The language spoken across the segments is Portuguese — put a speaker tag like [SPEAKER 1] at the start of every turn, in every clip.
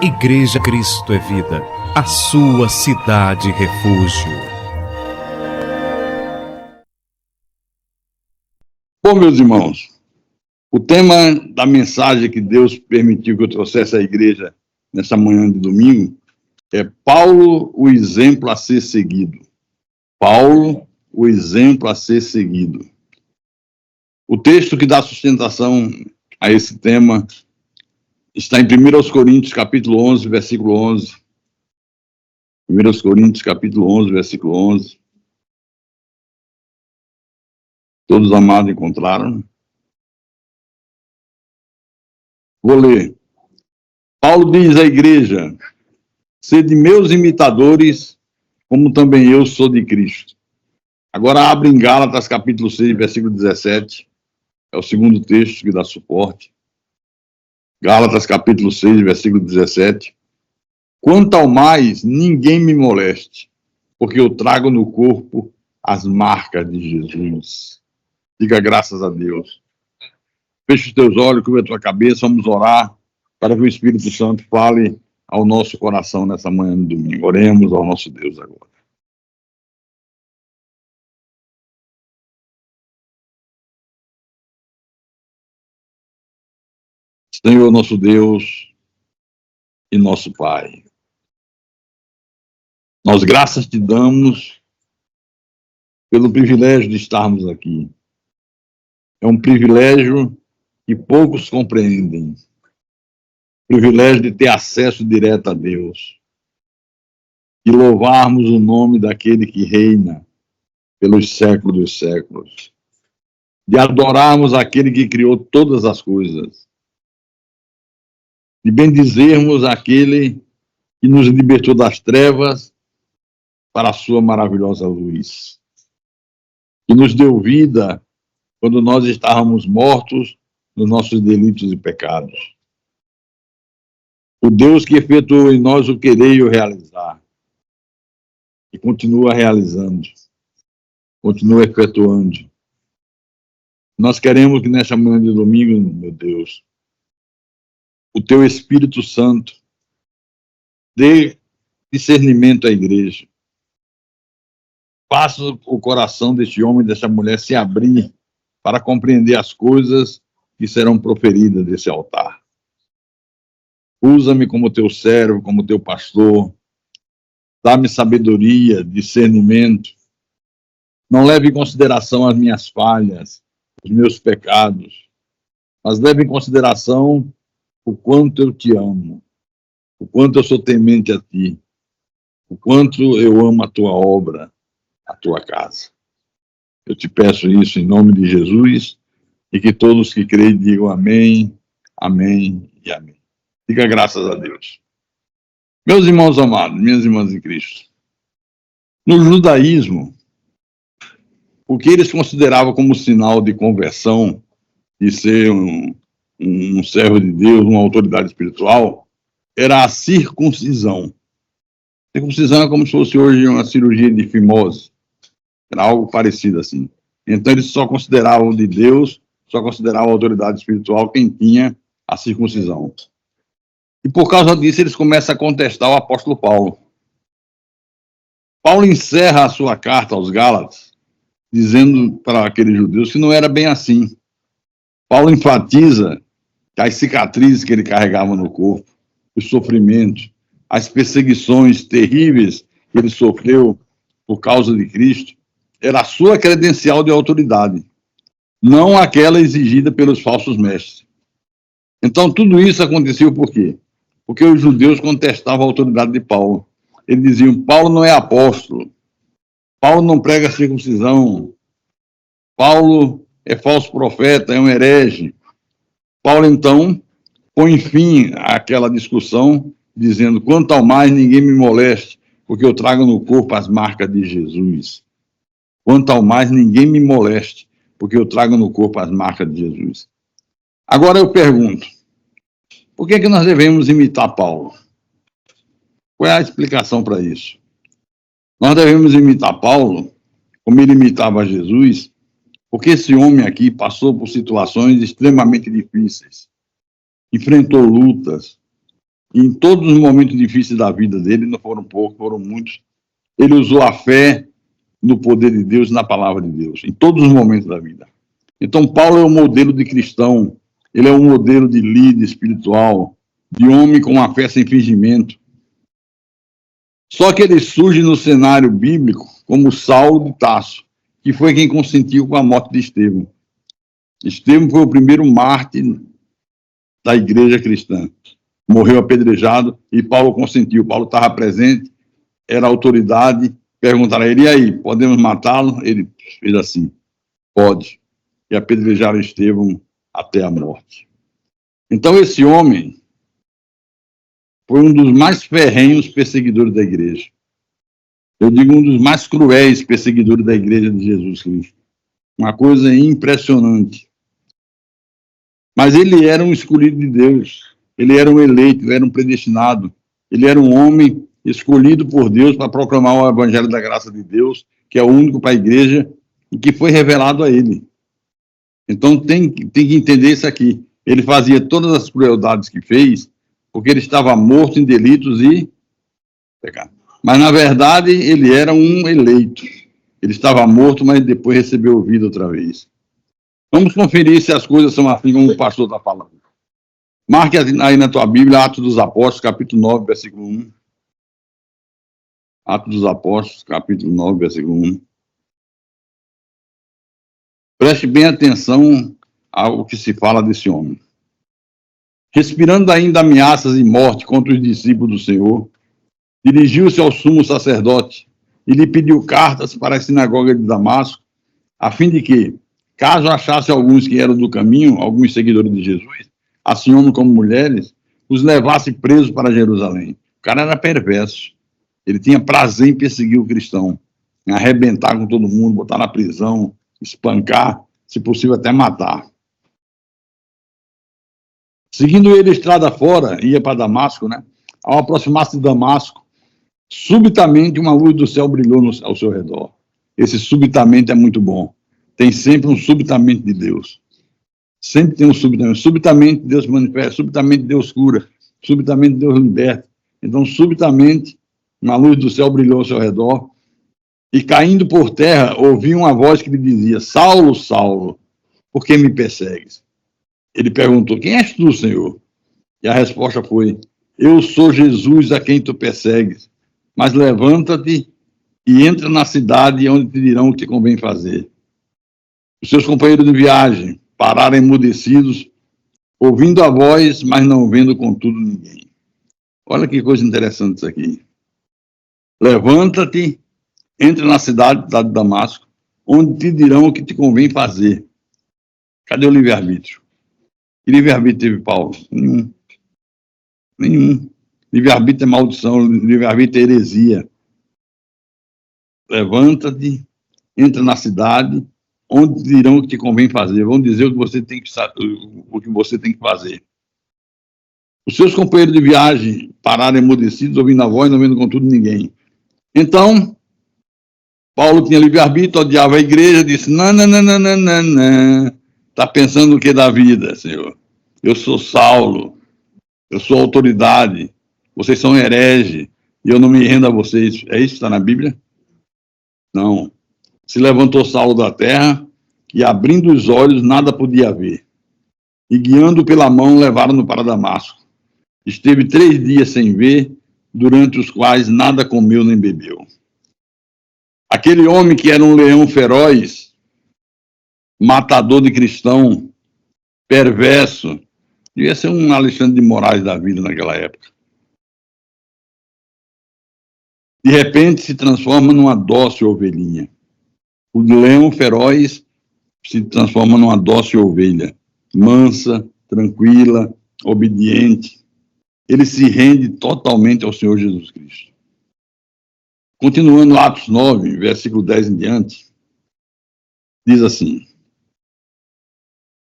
[SPEAKER 1] Igreja Cristo é Vida, a sua cidade refúgio.
[SPEAKER 2] Bom, meus irmãos, o tema da mensagem que Deus permitiu que eu trouxesse à igreja nessa manhã de domingo é Paulo, o exemplo a ser seguido. Paulo, o exemplo a ser seguido. O texto que dá sustentação a esse tema está em 1 Coríntios, capítulo 11, versículo 11. 1 Coríntios, capítulo 11, versículo 11. Todos amados encontraram? Vou ler. Paulo diz à igreja: sede meus imitadores, como também eu sou de Cristo. Agora abre em Gálatas, capítulo 6, versículo 17. É o segundo texto que dá suporte. Gálatas, capítulo 6, versículo 17. Quanto ao mais, ninguém me moleste, porque eu trago no corpo as marcas de Jesus. Diga graças a Deus. Feche os teus olhos, cubra a tua cabeça, vamos orar para que o Espírito Santo fale ao nosso coração nessa manhã de domingo. Oremos ao nosso Deus agora. Senhor, nosso Deus e nosso Pai, nós graças te damos pelo privilégio de estarmos aqui. É um privilégio que poucos compreendem. Privilégio de ter acesso direto a Deus. De louvarmos o nome daquele que reina pelos séculos dos séculos. De adorarmos aquele que criou todas as coisas. De bendizermos aquele que nos libertou das trevas para a sua maravilhosa luz. Que nos deu vida quando nós estávamos mortos nos nossos delitos e pecados. O Deus que efetuou em nós o querer e o realizar. E continua realizando. Continua efetuando. Nós queremos que nesta manhã de domingo, meu Deus, o teu Espírito Santo dê discernimento à igreja. Faça o coração deste homem e desta mulher se abrir para compreender as coisas que serão proferidas desse altar. Usa-me como teu servo, como teu pastor. Dá-me sabedoria, discernimento. Não leve em consideração as minhas falhas, os meus pecados, mas leve em consideração o quanto eu te amo, o quanto eu sou temente a ti, o quanto eu amo a tua obra, a tua casa. Eu te peço isso em nome de Jesus e que todos que creem digam amém, amém e amém. Diga graças a Deus. Meus irmãos amados, minhas irmãs em Cristo, no judaísmo, o que eles consideravam como sinal de conversão, de ser um servo de Deus, uma autoridade espiritual, era a circuncisão. Circuncisão é como se fosse hoje uma cirurgia de fimose. Era algo parecido assim. Então eles só consideravam de Deus, só consideravam a autoridade espiritual quem tinha a circuncisão. E por causa disso eles começam a contestar o apóstolo Paulo. Paulo encerra a sua carta aos Gálatas, dizendo para aqueles judeus que não era bem assim. Paulo enfatiza que as cicatrizes que ele carregava no corpo, os sofrimentos, as perseguições terríveis que ele sofreu por causa de Cristo, era a sua credencial de autoridade, não aquela exigida pelos falsos mestres. Então, tudo isso aconteceu por quê? Porque os judeus contestavam a autoridade de Paulo. Eles diziam: Paulo não é apóstolo, Paulo não prega circuncisão, Paulo é falso profeta, é um herege. Paulo, então, põe fim àquela discussão, dizendo: quanto ao mais, ninguém me moleste, porque eu trago no corpo as marcas de Jesus. Quanto ao mais, ninguém me moleste, porque eu trago no corpo as marcas de Jesus. Agora eu pergunto, por que nós devemos imitar Paulo? Qual é a explicação para isso? Nós devemos imitar Paulo, como ele imitava Jesus, porque esse homem aqui passou por situações extremamente difíceis, enfrentou lutas, E em todos os momentos difíceis da vida dele, não foram poucos, foram muitos, ele usou a fé no poder de Deus e na palavra de Deus, em todos os momentos da vida. Então, Paulo é um modelo de cristão, ele é um modelo de líder espiritual, de homem com uma fé sem fingimento. Só que ele surge no cenário bíblico como Saulo de Tarso, que foi quem consentiu com a morte de Estevão. Estevão foi o primeiro mártir da igreja cristã. Morreu apedrejado e Paulo consentiu. Paulo estava presente, era autoridade. Perguntaram a ele, e aí, podemos matá-lo? Ele fez assim, pode. E apedrejaram Estevão até a morte. Então, esse homem foi um dos mais ferrenhos perseguidores da igreja. Eu digo um dos mais cruéis perseguidores da igreja de Jesus Cristo. Uma coisa impressionante. Mas ele era um escolhido de Deus. Ele era um eleito, ele era um predestinado. Ele era um homem escolhido por Deus para proclamar o evangelho da graça de Deus, que é o único para a igreja e que foi revelado a ele. Então tem que entender isso aqui. Ele fazia todas as crueldades que fez porque ele estava morto em delitos e pecado. Mas, na verdade, ele era um eleito. Ele estava morto, mas depois recebeu vida outra vez. Vamos conferir se as coisas são assim como o pastor está falando. Marque aí na tua Bíblia, Atos dos Apóstolos, capítulo 9, versículo 1. Atos dos Apóstolos, capítulo 9, versículo 1. Preste bem atenção ao que se fala desse homem. Respirando ainda ameaças e morte contra os discípulos do Senhor, dirigiu-se ao sumo sacerdote e lhe pediu cartas para a sinagoga de Damasco, a fim de que, caso achasse alguns que eram do caminho, alguns seguidores de Jesus, assim homens como mulheres, os levasse presos para Jerusalém. O cara era perverso. Ele tinha prazer em perseguir o cristão, em arrebentar com todo mundo, botar na prisão, espancar, se possível até matar. Seguindo ele estrada fora, ia para Damasco, né? Ao aproximar-se de Damasco, subitamente uma luz do céu brilhou ao seu redor. Esse subitamente é muito bom. Tem sempre um subitamente de Deus. Sempre tem um subitamente. Subitamente Deus se manifesta, subitamente Deus cura, subitamente Deus liberta. Então, subitamente, uma luz do céu brilhou ao seu redor e, caindo por terra, ouviu uma voz que lhe dizia, Saulo, Saulo, por que me persegues? Ele perguntou, quem és tu, Senhor? E a resposta foi, eu sou Jesus a quem tu persegues, mas levanta-te e entra na cidade onde te dirão o que te convém fazer. Os seus companheiros de viagem pararam emudecidos, ouvindo a voz, mas não vendo contudo ninguém. Olha que coisa interessante isso aqui. Levanta-te, entra na cidade de Damasco, onde te dirão o que te convém fazer. Cadê o livre-arbítrio? Que livre-arbítrio teve Paulo? Nenhum. Livre-arbítrio é maldição, livre-arbítrio é heresia. Levanta-te, entra na cidade, onde dirão o que te convém fazer. Vão dizer o que você tem que fazer. Os seus companheiros de viagem pararam emudecidos, ouvindo a voz, não vendo contudo ninguém. Então, Paulo tinha livre-arbítrio, odiava a igreja, disse, não. Está pensando o que da vida, Senhor? Eu sou Saulo, eu sou autoridade, vocês são herege, e eu não me rendo a vocês. É isso que está na Bíblia? Não. Se levantou Saulo da terra, e abrindo os olhos, nada podia ver. E guiando pela mão, levaram-no para Damasco. Esteve 3 dias sem ver, durante os quais nada comeu nem bebeu. Aquele homem que era um leão feroz, matador de cristão, perverso, devia ser um Alexandre de Moraes da vida naquela época. De repente se transforma numa dócil ovelhinha. O leão feroz se transforma numa dócil ovelha, mansa, tranquila, obediente. Ele se rende totalmente ao Senhor Jesus Cristo. Continuando Atos 9, versículo 10 em diante, diz assim,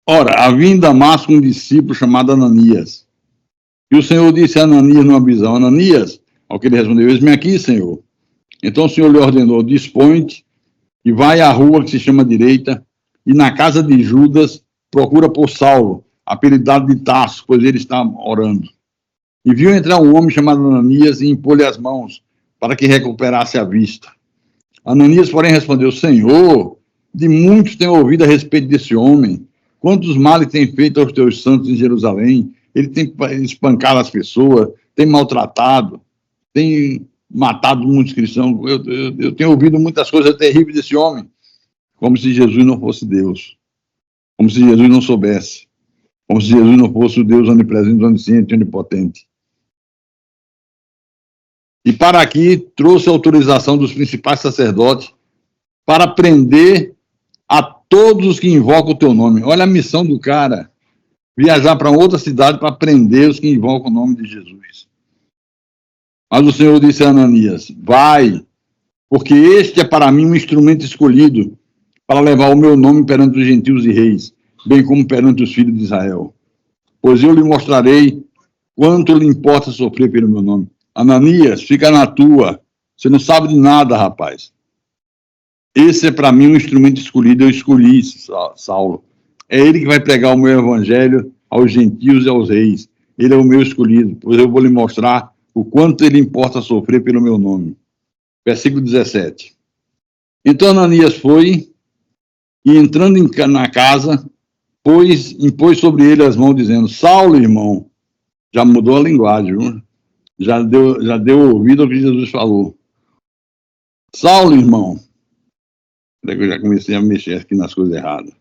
[SPEAKER 2] ora, havia em Damasco um discípulo chamado Ananias. E o Senhor disse a Ananias numa visão, Ananias, ao que ele respondeu, eis-me aqui, Senhor. Então o Senhor lhe ordenou, dispõe-te e vai à rua que se chama Direita, e na casa de Judas procura por Saulo, apelidado de Tarso, pois ele está orando. E viu entrar um homem chamado Ananias e impor-lhe as mãos para que recuperasse a vista. Ananias, porém, respondeu: Senhor, de muitos tenho ouvido a respeito desse homem. Quantos males tem feito aos teus santos em Jerusalém? Ele tem espancado as pessoas, tem maltratado, tem matado muitos cristãos. Eu tenho ouvido muitas coisas terríveis desse homem, como se Jesus não fosse Deus, como se Jesus não soubesse, como se Jesus não fosse o Deus onipresente, onisciente, onipotente. E para aqui trouxe a autorização dos principais sacerdotes para prender a todos os que invocam o teu nome. Olha a missão do cara, viajar para outra cidade para prender os que invocam o nome de Jesus. Mas o Senhor disse a Ananias: vai, porque este é para mim um instrumento escolhido para levar o meu nome perante os gentios e reis, bem como perante os filhos de Israel. Pois eu lhe mostrarei quanto lhe importa sofrer pelo meu nome. Ananias, fica na tua. Você não sabe de nada, rapaz. Esse é para mim um instrumento escolhido. Eu escolhi Saulo. É ele que vai pregar o meu evangelho aos gentios e aos reis. Ele é o meu escolhido, pois eu vou lhe mostrar o quanto ele importa sofrer pelo meu nome. Versículo 17. Então Ananias foi e, entrando na casa, impôs sobre ele as mãos, dizendo: Saulo, irmão. Já mudou a linguagem, viu? Já deu ouvido ao que Jesus falou. Saulo, irmão. Eu já comecei a mexer aqui nas coisas erradas.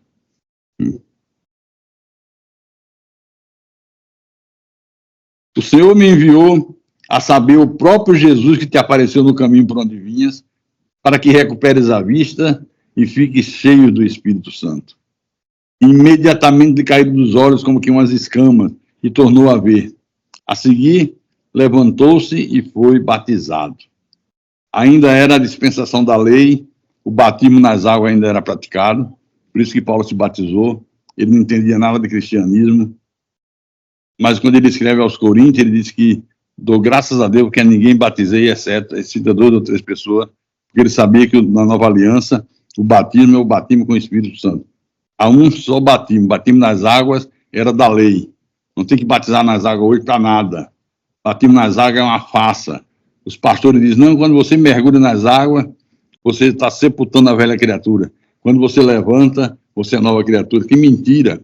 [SPEAKER 2] O Senhor me enviou a saber o próprio Jesus que te apareceu no caminho por onde vinhas, para que recuperes a vista e fiques cheio do Espírito Santo. Imediatamente lhe caiu dos olhos como que umas escamas e tornou a ver. A seguir, levantou-se e foi batizado. Ainda era a dispensação da lei, o batismo nas águas ainda era praticado, por isso que Paulo se batizou. Ele não entendia nada de cristianismo, mas quando ele escreve aos Coríntios, ele diz que dou graças a Deus que a ninguém batizei, exceto 2 ou 3 pessoas, porque ele sabia que na nova aliança o batismo é o batismo com o Espírito Santo. Há um só batismo, batismo nas águas era da lei. Não tem que batizar nas águas hoje para nada. Batismo nas águas é uma farsa. Os pastores dizem: não, quando você mergulha nas águas, você está sepultando a velha criatura. Quando você levanta, você é nova criatura. Que mentira!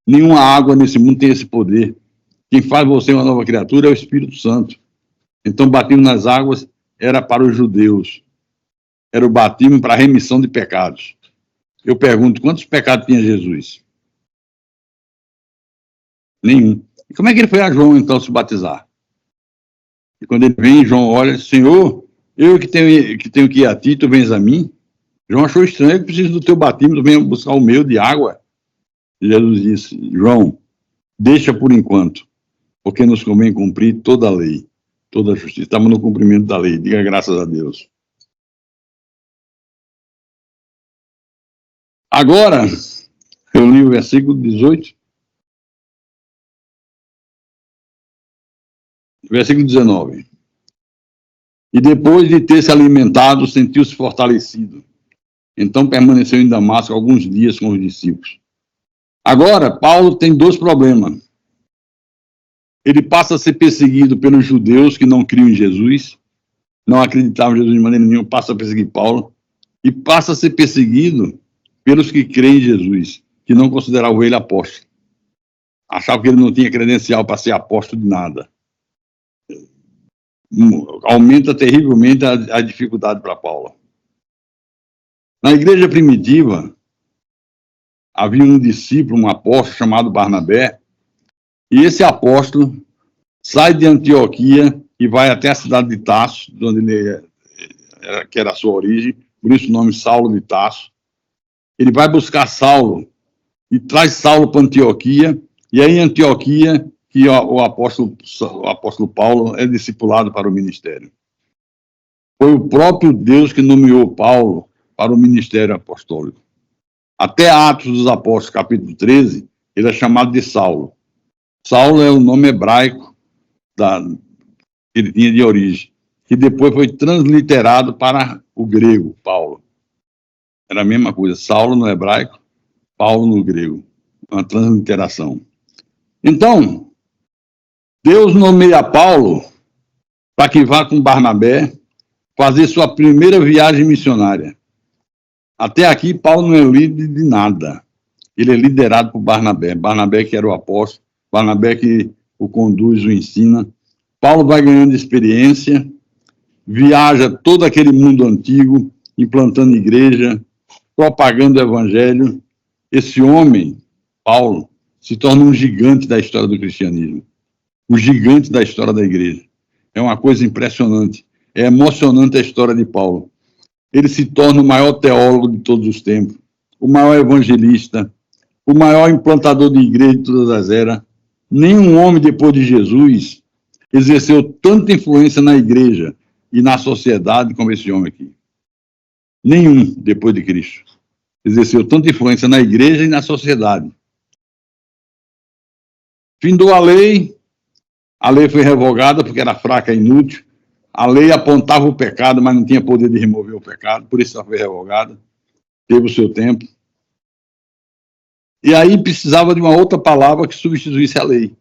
[SPEAKER 2] Nenhuma água nesse mundo tem esse poder. Quem faz você uma nova criatura é o Espírito Santo. Então, o batismo nas águas era para os judeus. Era o batismo para a remissão de pecados. Eu pergunto, quantos pecados tinha Jesus? Nenhum. E como é que ele foi a João, então, se batizar? E quando ele vem, João olha: Senhor, eu que tenho que ir a ti, tu vens a mim? João achou estranho: eu preciso do teu batismo, tu vem buscar o meu de água. E Jesus disse: João, deixa por enquanto, porque nos convém cumprir toda a lei, toda a justiça. Estamos no cumprimento da lei, diga graças a Deus. Agora, eu li o versículo 18. Versículo 19. E depois de ter se alimentado, sentiu-se fortalecido. Então permaneceu em Damasco alguns dias com os discípulos. Agora, Paulo tem 2 problemas. Ele passa a ser perseguido pelos judeus que não criam em Jesus, não acreditavam em Jesus de maneira nenhuma, passa a perseguir Paulo, e passa a ser perseguido pelos que creem em Jesus, que não consideravam ele apóstolo. Achavam que ele não tinha credencial para ser apóstolo de nada. Aumenta terrivelmente a dificuldade para Paulo. Na igreja primitiva, havia um discípulo, um apóstolo chamado Barnabé, e esse apóstolo sai de Antioquia e vai até a cidade de Tarso, onde que era a sua origem, por isso o nome Saulo de Tarso. Ele vai buscar Saulo e traz Saulo para Antioquia, e aí em Antioquia que o apóstolo Paulo é discipulado para o ministério. Foi o próprio Deus que nomeou Paulo para o ministério apostólico. Até Atos dos Apóstolos, capítulo 13, ele é chamado de Saulo. Saulo é o nome hebraico que ele tinha de origem, que depois foi transliterado para o grego, Paulo. Era a mesma coisa, Saulo no hebraico, Paulo no grego, uma transliteração. Então, Deus nomeia Paulo para que vá com Barnabé fazer sua primeira viagem missionária. Até aqui, Paulo não é líder de nada. Ele é liderado por Barnabé. Barnabé que era o apóstolo, Barnabé que o conduz, o ensina. Paulo vai ganhando experiência, viaja todo aquele mundo antigo, implantando igreja, propagando o evangelho. Esse homem, Paulo, se torna um gigante da história do cristianismo, o gigante da história da igreja. É uma coisa impressionante. É emocionante a história de Paulo. Ele se torna o maior teólogo de todos os tempos, o maior evangelista, o maior implantador de igreja de todas as eras. Nenhum homem depois de Jesus exerceu tanta influência na igreja e na sociedade como esse homem aqui. Nenhum depois de Cristo exerceu tanta influência na igreja e na sociedade. Findou a lei foi revogada porque era fraca e inútil. A lei apontava o pecado, mas não tinha poder de remover o pecado, por isso ela foi revogada. Teve o seu tempo. E aí precisava de uma outra palavra que substituísse a lei.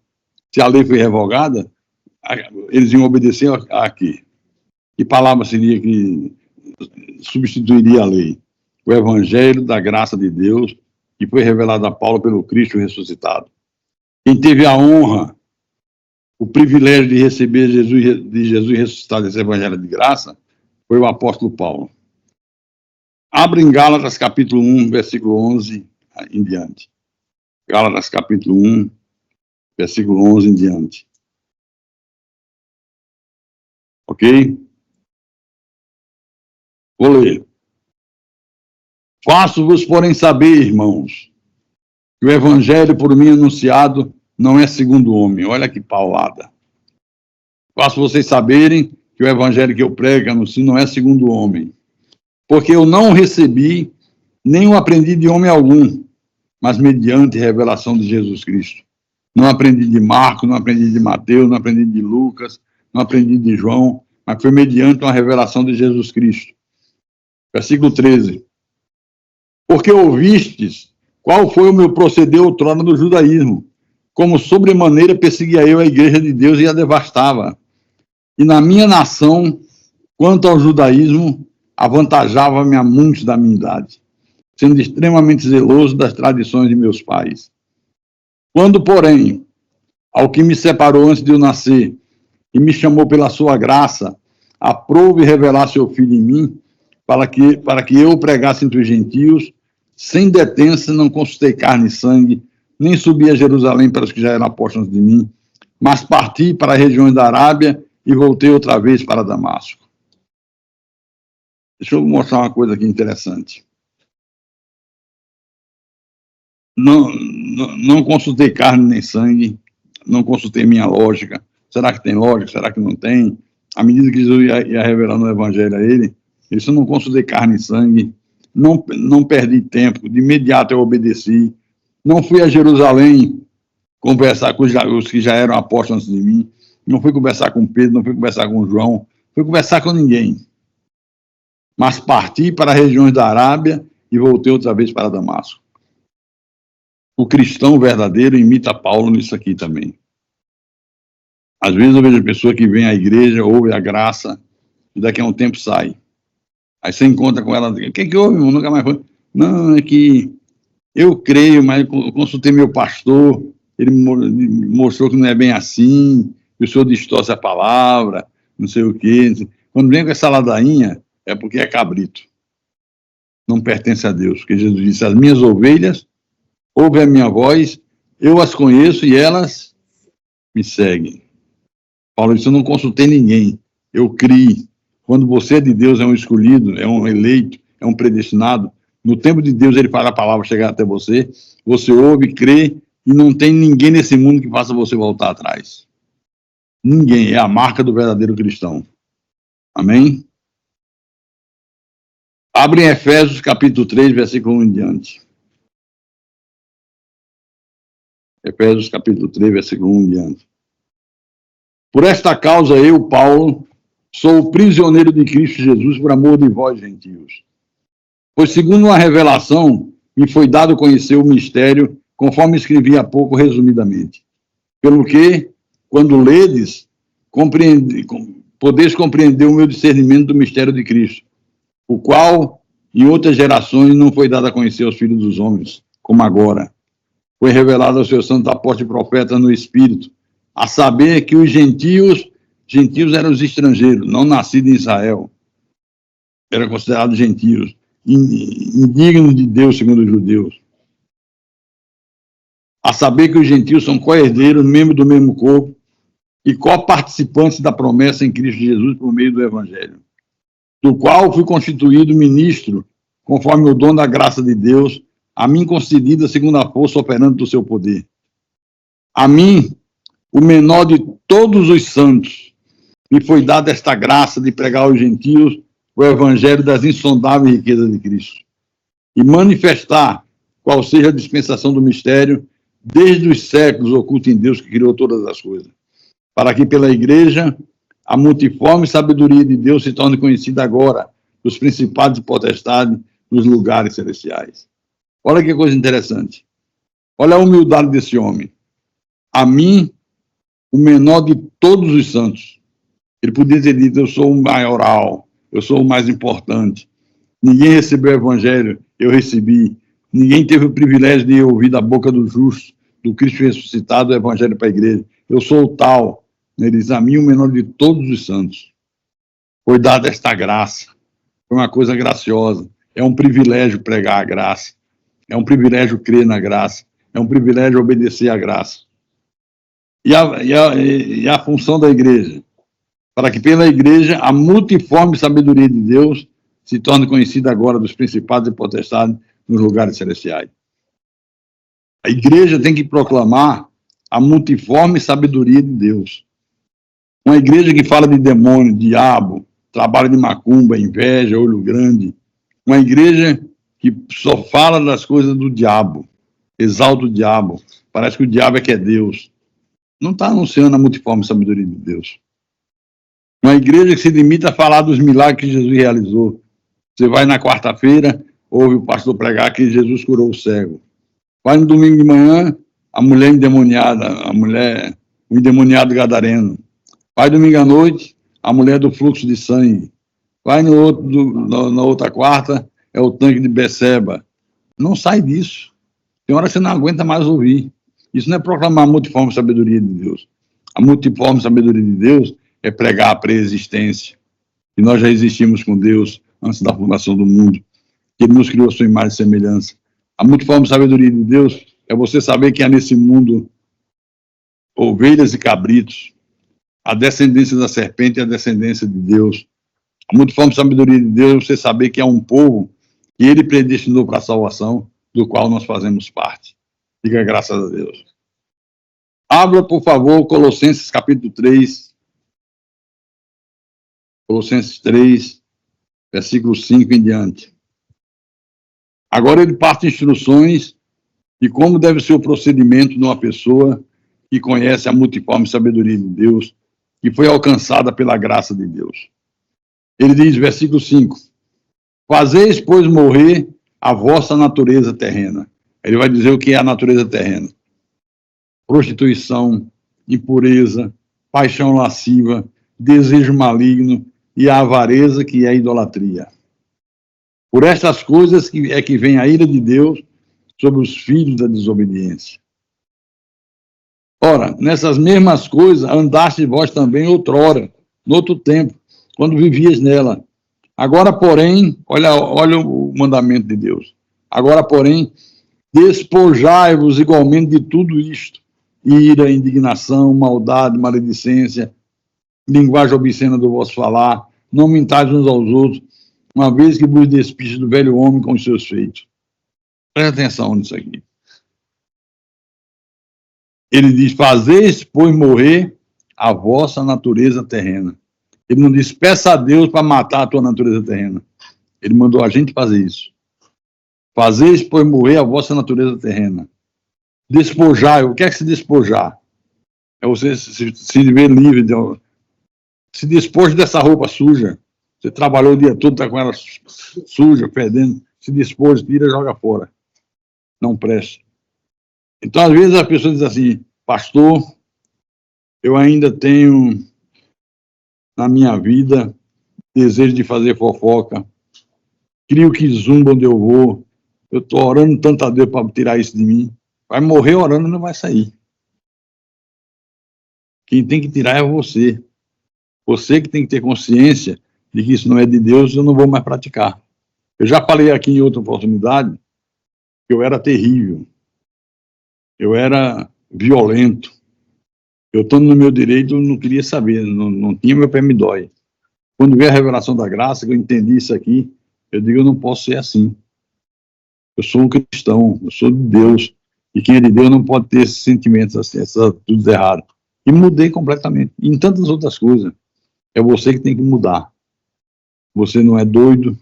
[SPEAKER 2] Se a lei foi revogada, eles iam obedecer aqui. Que palavra seria que substituiria a lei? O Evangelho da graça de Deus, que foi revelado a Paulo pelo Cristo ressuscitado. Quem teve a honra, o privilégio de receber Jesus ressuscitado, esse Evangelho de graça, foi o apóstolo Paulo. Abre em Gálatas capítulo 1, versículo 11 em diante. Gálatas capítulo 1, versículo 11 em diante. Ok? Vou ler. Faço-vos, porém, saber, irmãos, que o evangelho por mim anunciado não é segundo o homem. Olha que paulada. Faço vocês saberem que o evangelho que eu prego, anuncio, não é segundo o homem. Porque eu não recebi, nem o aprendi de homem algum, mas mediante a revelação de Jesus Cristo. Não aprendi de Marcos, não aprendi de Mateus, não aprendi de Lucas, não aprendi de João, mas foi mediante uma revelação de Jesus Cristo. Versículo 13. Porque ouvistes qual foi o meu proceder outrora no judaísmo, como sobremaneira perseguia eu a igreja de Deus e a devastava. E na minha nação, quanto ao judaísmo, avantajava-me a muitos da minha idade, sendo extremamente zeloso das tradições de meus pais. Quando, porém, ao que me separou antes de eu nascer e me chamou pela sua graça, aprove revelar seu Filho em mim, para que eu pregasse entre os gentios, sem detença, não consultei carne e sangue, nem subi a Jerusalém para os que já eram apóstolos de mim, mas parti para as regiões da Arábia e voltei outra vez para Damasco. Deixa eu mostrar uma coisa aqui interessante. Não consultei carne nem sangue, não consultei minha lógica. Será que tem lógica? Será que não tem? À medida que Jesus ia revelando o evangelho a ele, isso eu não consultei carne e sangue, não perdi tempo, de imediato eu obedeci, não fui a Jerusalém conversar com os que já eram apóstolos antes de mim, não fui conversar com Pedro, não fui conversar com João, fui conversar com ninguém. Mas parti para as regiões da Arábia e voltei outra vez para Damasco. O cristão verdadeiro imita Paulo nisso aqui também. Às vezes eu vejo pessoa que vem à igreja, ouve a graça, e daqui a um tempo sai. Aí você encontra com ela, o que houve, irmão? Nunca mais foi. Não, é que eu creio, mas eu consultei meu pastor, ele me mostrou que não é bem assim, que o senhor distorce a palavra, não sei o quê. Quando vem com essa ladainha, é porque é cabrito. Não pertence a Deus, porque Jesus disse, as minhas ovelhas ouvem a minha voz, eu as conheço e elas me seguem. Paulo disse, eu não consultei ninguém, eu criei. Quando você é de Deus, é um escolhido, é um eleito, é um predestinado, no tempo de Deus ele faz a palavra chegar até você, você ouve, crê, e não tem ninguém nesse mundo que faça você voltar atrás. Ninguém, é a marca do verdadeiro cristão. Amém? Abre em Efésios capítulo 3, versículo 1 em diante. Efésios capítulo 3, versículo 1 em diante. Por esta causa eu, Paulo, sou prisioneiro de Cristo Jesus por amor de vós, gentios. Pois segundo uma revelação, me foi dado conhecer o mistério, conforme escrevi há pouco resumidamente. Pelo que, quando ledes, podeis compreender o meu discernimento do mistério de Cristo, o qual, em outras gerações, não foi dado a conhecer aos filhos dos homens, como agora. Foi revelado aos seus santos apóstolos e profetas no Espírito, a saber que os gentios eram os estrangeiros, não nascidos em Israel, eram considerados gentios, indignos de Deus, segundo os judeus. A saber que os gentios são co-herdeiros, membros do mesmo corpo, e co-participantes da promessa em Cristo Jesus por meio do Evangelho, do qual fui constituído ministro, conforme o dom da graça de Deus, a mim concedida segundo a força operante do seu poder. A mim, o menor de todos os santos, me foi dada esta graça de pregar aos gentios o Evangelho das insondáveis riquezas de Cristo, e manifestar qual seja a dispensação do mistério, desde os séculos oculto em Deus que criou todas as coisas, para que pela Igreja a multiforme sabedoria de Deus se torne conhecida agora dos principados e potestades nos lugares celestiais. Olha que coisa interessante. Olha a humildade desse homem. A mim, o menor de todos os santos. Ele podia ter dito, eu sou o maioral, eu sou o mais importante. Ninguém recebeu o Evangelho, eu recebi. Ninguém teve o privilégio de ouvir da boca do justo, do Cristo ressuscitado, o Evangelho para a igreja. Eu sou o tal. Ele diz, a mim, o menor de todos os santos. Foi dada esta graça. Foi uma coisa graciosa. É um privilégio pregar a graça. É um privilégio crer na graça. É um privilégio obedecer à graça. E a função da igreja? Para que pela igreja a multiforme sabedoria de Deus se torne conhecida agora dos principados e potestades nos lugares celestiais. A igreja tem que proclamar a multiforme sabedoria de Deus. Uma igreja que fala de demônio, diabo, trabalho de macumba, inveja, olho grande. Uma igreja que só fala das coisas do diabo, exalta o diabo. Parece que o diabo é que é Deus. Não está anunciando a multiforme sabedoria de Deus. Uma igreja que se limita a falar dos milagres que Jesus realizou. Você vai na quarta-feira, ouve o pastor pregar que Jesus curou o cego. Vai no domingo de manhã, a mulher endemoniada, o endemoniado gadareno. Vai domingo à noite, a mulher do fluxo de sangue. Vai na outra quarta, é o tanque de Beceba. Não sai disso. Tem hora que você não aguenta mais ouvir. Isso não é proclamar a multiforme sabedoria de Deus. A multiforme sabedoria de Deus é pregar a preexistência. Que nós já existimos com Deus antes da fundação do mundo. Que Ele nos criou a sua imagem e semelhança. A multiforme sabedoria de Deus é você saber que há nesse mundo ovelhas e cabritos, a descendência da serpente e a descendência de Deus. A multiforme sabedoria de Deus é você saber que há um povo que Ele predestinou para a salvação, do qual nós fazemos parte. Diga graças a Deus. Abra, por favor, Colossenses capítulo 3. Colossenses 3, versículo 5 em diante. Agora ele parte instruções de como deve ser o procedimento de uma pessoa que conhece a multiforme sabedoria de Deus, que foi alcançada pela graça de Deus. Ele diz, versículo 5, fazeis, pois, morrer a vossa natureza terrena. Ele vai dizer o que é a natureza terrena. Prostituição, impureza, paixão lasciva, desejo maligno e a avareza, que é a idolatria. Por estas coisas que vem a ira de Deus sobre os filhos da desobediência. Ora, nessas mesmas coisas andaste vós também outrora, no outro tempo, quando vivias nela. Agora, porém, olha o mandamento de Deus. Agora, porém, despojai-vos igualmente de tudo isto: ira, indignação, maldade, maledicência, linguagem obscena do vosso falar, não mintais uns aos outros, uma vez que vos despistes do velho homem com os seus feitos. Presta atenção nisso aqui. Ele diz, fazeis, pois, morrer a vossa natureza terrena. Ele não diz, peça a Deus para matar a tua natureza terrena. Ele mandou a gente fazer isso. Fazeis, pois, morrer a vossa natureza terrena. Despojar, o que é que se despojar? É você se ver livre, se despoje dessa roupa suja. Você trabalhou o dia todo, está com ela suja, fedendo, se despoje, tira e joga fora. Não presta. Então, às vezes, a pessoa diz assim, pastor, Eu ainda tenho na minha vida desejo de fazer fofoca. Crio que zumba onde eu vou. Eu estou orando tanto a Deus para tirar isso de mim. Vai morrer orando e não vai sair. Quem tem que tirar é você. Você que tem que ter consciência de que isso não é de Deus, eu não vou mais praticar. Eu já falei aqui em outra oportunidade que eu era terrível. Eu era violento. Eu, estando no meu direito, não queria saber, não tinha, meu pé me dói. Quando veio a revelação da graça, que eu entendi isso aqui, eu digo, eu não posso ser assim. Eu sou um cristão, eu sou de Deus. E quem é de Deus não pode ter esses sentimentos assim, essas atitudes erradas. E mudei completamente. E em tantas outras coisas. É você que tem que mudar. Você não é doido,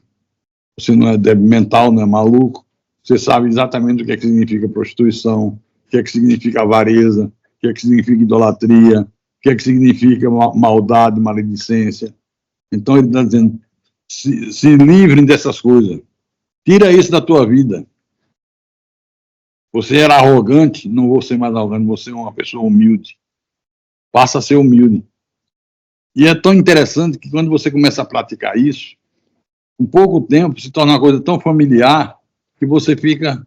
[SPEAKER 2] você não é débil mental, não é maluco. Você sabe exatamente o que é que significa prostituição, o que é que significa avareza, o que é que significa idolatria, o que é que significa maldade, maledicência. Então ele está dizendo, se livrem dessas coisas. Tira isso da tua vida. Você era arrogante, não vou ser mais arrogante, você é uma pessoa humilde. Passa a ser humilde. E é tão interessante que quando você começa a praticar isso, em pouco tempo se torna uma coisa tão familiar que você fica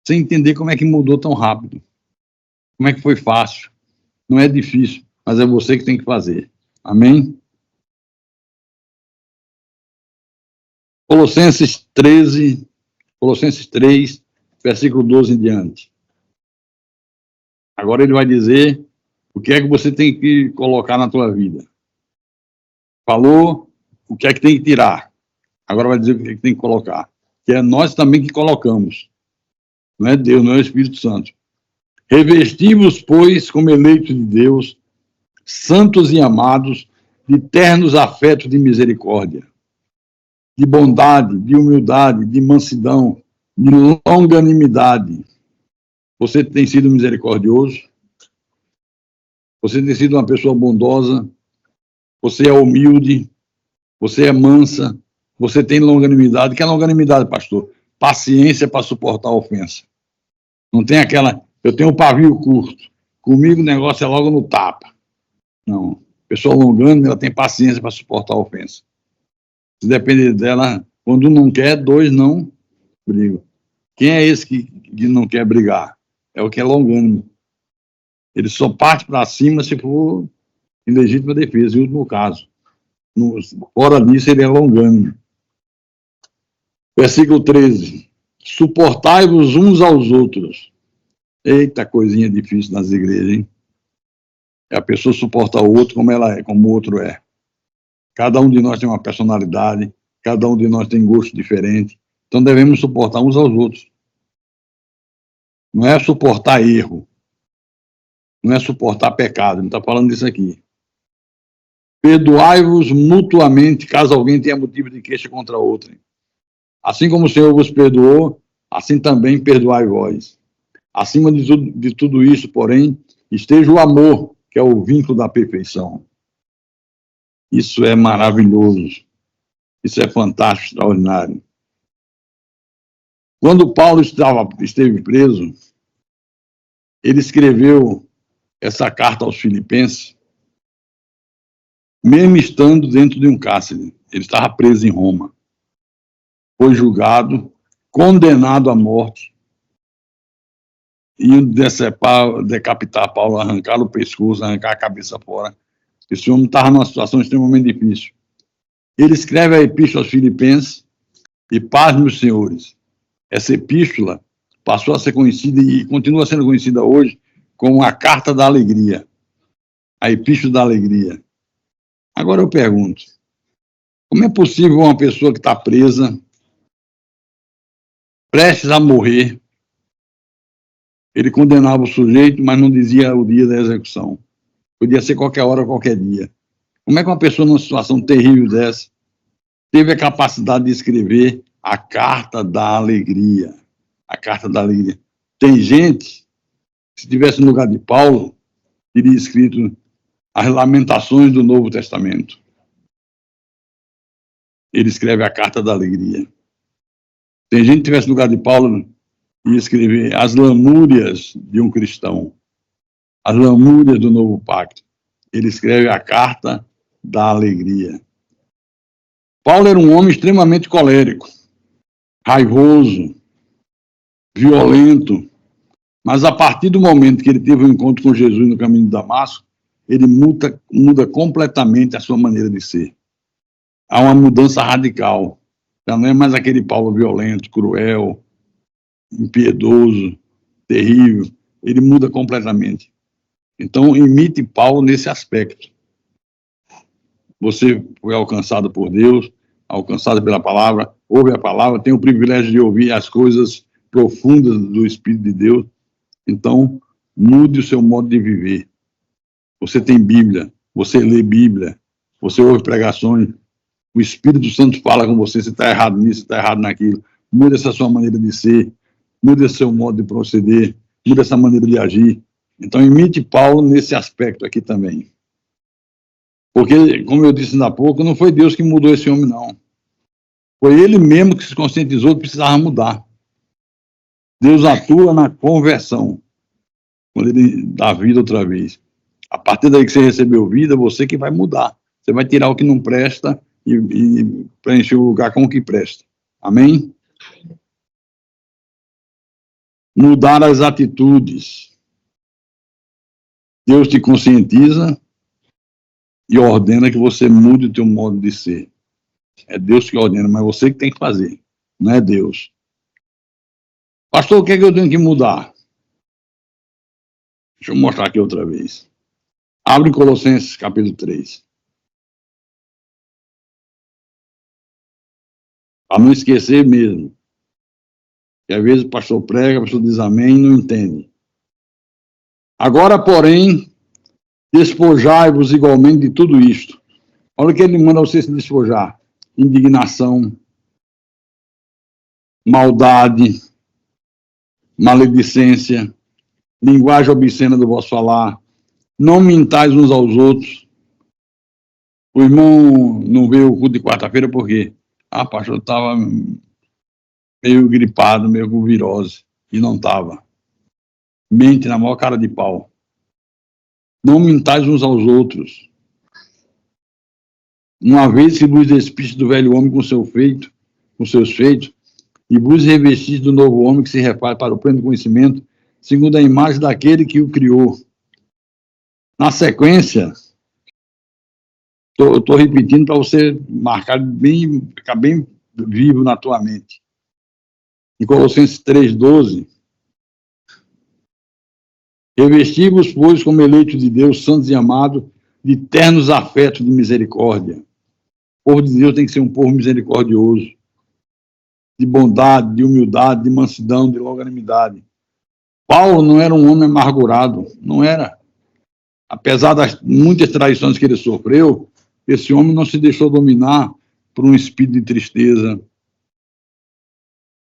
[SPEAKER 2] sem entender como é que mudou tão rápido. Como é que foi fácil. Não é difícil, mas é você que tem que fazer. Amém? Colossenses 3, versículo 12 em diante. Agora ele vai dizer o que é que você tem que colocar na tua vida. Falou o que é que tem que tirar. Agora vai dizer o que é que tem que colocar. Que é nós também que colocamos. Não é Deus, não é o Espírito Santo. Revestimos, pois, como eleitos de Deus, santos e amados, de ternos afetos de misericórdia, de bondade, de humildade, de mansidão, de longanimidade. Você tem sido misericordioso? Você tem sido uma pessoa bondosa? Você é humilde? Você é mansa? Você tem longanimidade? O que é longanimidade, pastor? Paciência para suportar a ofensa. Não tem aquela, eu tenho um pavio curto, comigo o negócio é logo no tapa. Não. Pessoa longânima, ela tem paciência para suportar a ofensa. Se depender dela, quando um não quer, dois não brigam. Quem é esse que não quer brigar? É o que é longânimo. Ele só parte para cima se for em legítima defesa, em último caso. Fora disso, ele é longânimo. Versículo 13. Suportai-vos uns aos outros. Eita, coisinha difícil nas igrejas, hein? É a pessoa suportar o outro como ela é, como o outro é. Cada um de nós tem uma personalidade, cada um de nós tem gosto diferente. Então devemos suportar uns aos outros. Não é suportar erro. Não é suportar pecado. Não está falando disso aqui. Perdoai-vos mutuamente, caso alguém tenha motivo de queixa contra outro. Assim como o Senhor vos perdoou, assim também perdoai vós. Acima de tudo isso, porém, esteja o amor, que é o vínculo da perfeição. Isso é maravilhoso. Isso é fantástico, extraordinário. Quando Paulo esteve preso, ele escreveu essa carta aos Filipenses, mesmo estando dentro de um cárcere. Ele estava preso em Roma. Foi julgado, condenado à morte, iam decapitar Paulo, arrancar o pescoço, arrancar a cabeça fora. Esse homem estava numa situação extremamente difícil. Ele escreve a epístola aos Filipenses e, pasmem os senhores, essa epístola passou a ser conhecida e continua sendo conhecida hoje como a Carta da Alegria, a Epístola da Alegria. Agora eu pergunto, como é possível uma pessoa que está presa, prestes a morrer, ele condenava o sujeito, mas não dizia o dia da execução. Podia ser qualquer hora, qualquer dia. Como é que uma pessoa numa situação terrível dessa teve a capacidade de escrever a Carta da Alegria? A Carta da Alegria. Tem gente, se estivesse no lugar de Paulo, teria escrito as Lamentações do Novo Testamento. Ele escreve a Carta da Alegria. Tem gente que estivesse no lugar de Paulo e escrever as lamúrias de um cristão, as lamúrias do Novo Pacto. ele escreve a carta da alegria. Paulo era um homem extremamente colérico, raivoso, violento, mas a partir do momento que ele teve um encontro com Jesus no caminho de Damasco, ele muda completamente a sua maneira de ser. Há uma mudança radical. Já não é mais aquele Paulo violento, cruel, impiedoso, terrível. Ele muda completamente. Então, imite Paulo nesse aspecto. Você foi alcançado por Deus, alcançado pela palavra, ouve a palavra, tem o privilégio de ouvir as coisas profundas do Espírito de Deus. Então, mude o seu modo de viver. Você tem Bíblia, você lê Bíblia, você ouve pregações, o Espírito Santo fala com você, você está errado nisso, está errado naquilo. Mude essa sua maneira de ser, mude esse seu modo de proceder, mude essa maneira de agir. Então, imite Paulo nesse aspecto aqui também. Porque, como eu disse ainda há pouco, não foi Deus que mudou esse homem, não. Foi ele mesmo que se conscientizou que precisava mudar. Deus atua na conversão, quando ele dá vida outra vez. A partir daí que você recebeu vida, você que vai mudar. Você vai tirar o que não presta e preencher o lugar com o que presta. Amém? Mudar as atitudes. Deus te conscientiza e ordena que você mude o teu modo de ser. É Deus que ordena, mas você que tem que fazer, não é Deus. Pastor, o que é que eu tenho que mudar? Deixa eu mostrar aqui outra vez. Abre Colossenses, capítulo 3. Para não esquecer mesmo. Que às vezes o pastor prega, o pastor diz amém e não entende. Agora, porém, despojai-vos igualmente de tudo isto. Olha o que ele manda você se despojar. Indignação, maldade, maledicência, linguagem obscena do vosso falar. Não mintais uns aos outros. O irmão não veio o culto de quarta-feira por quê? Pastor, eu estava meio gripado, meio com virose. E não estava. Mente na maior cara de pau. Não mintais uns aos outros. Uma vez que vos despiste do velho homem com seus feitos, e vos revestis do novo homem que se refaz para o pleno conhecimento, segundo a imagem daquele que o criou. Na sequência, eu estou repetindo para você marcar bem, ficar bem vivo na tua mente. Em Colossenses 3,12, revesti-vos, pois, como eleitos de Deus, santos e amados, de ternos afetos de misericórdia. O povo de Deus tem que ser um povo misericordioso, de bondade, de humildade, de mansidão, de longanimidade. Paulo não era um homem amargurado, não era. Apesar das muitas traições que ele sofreu, esse homem não se deixou dominar por um espírito de tristeza.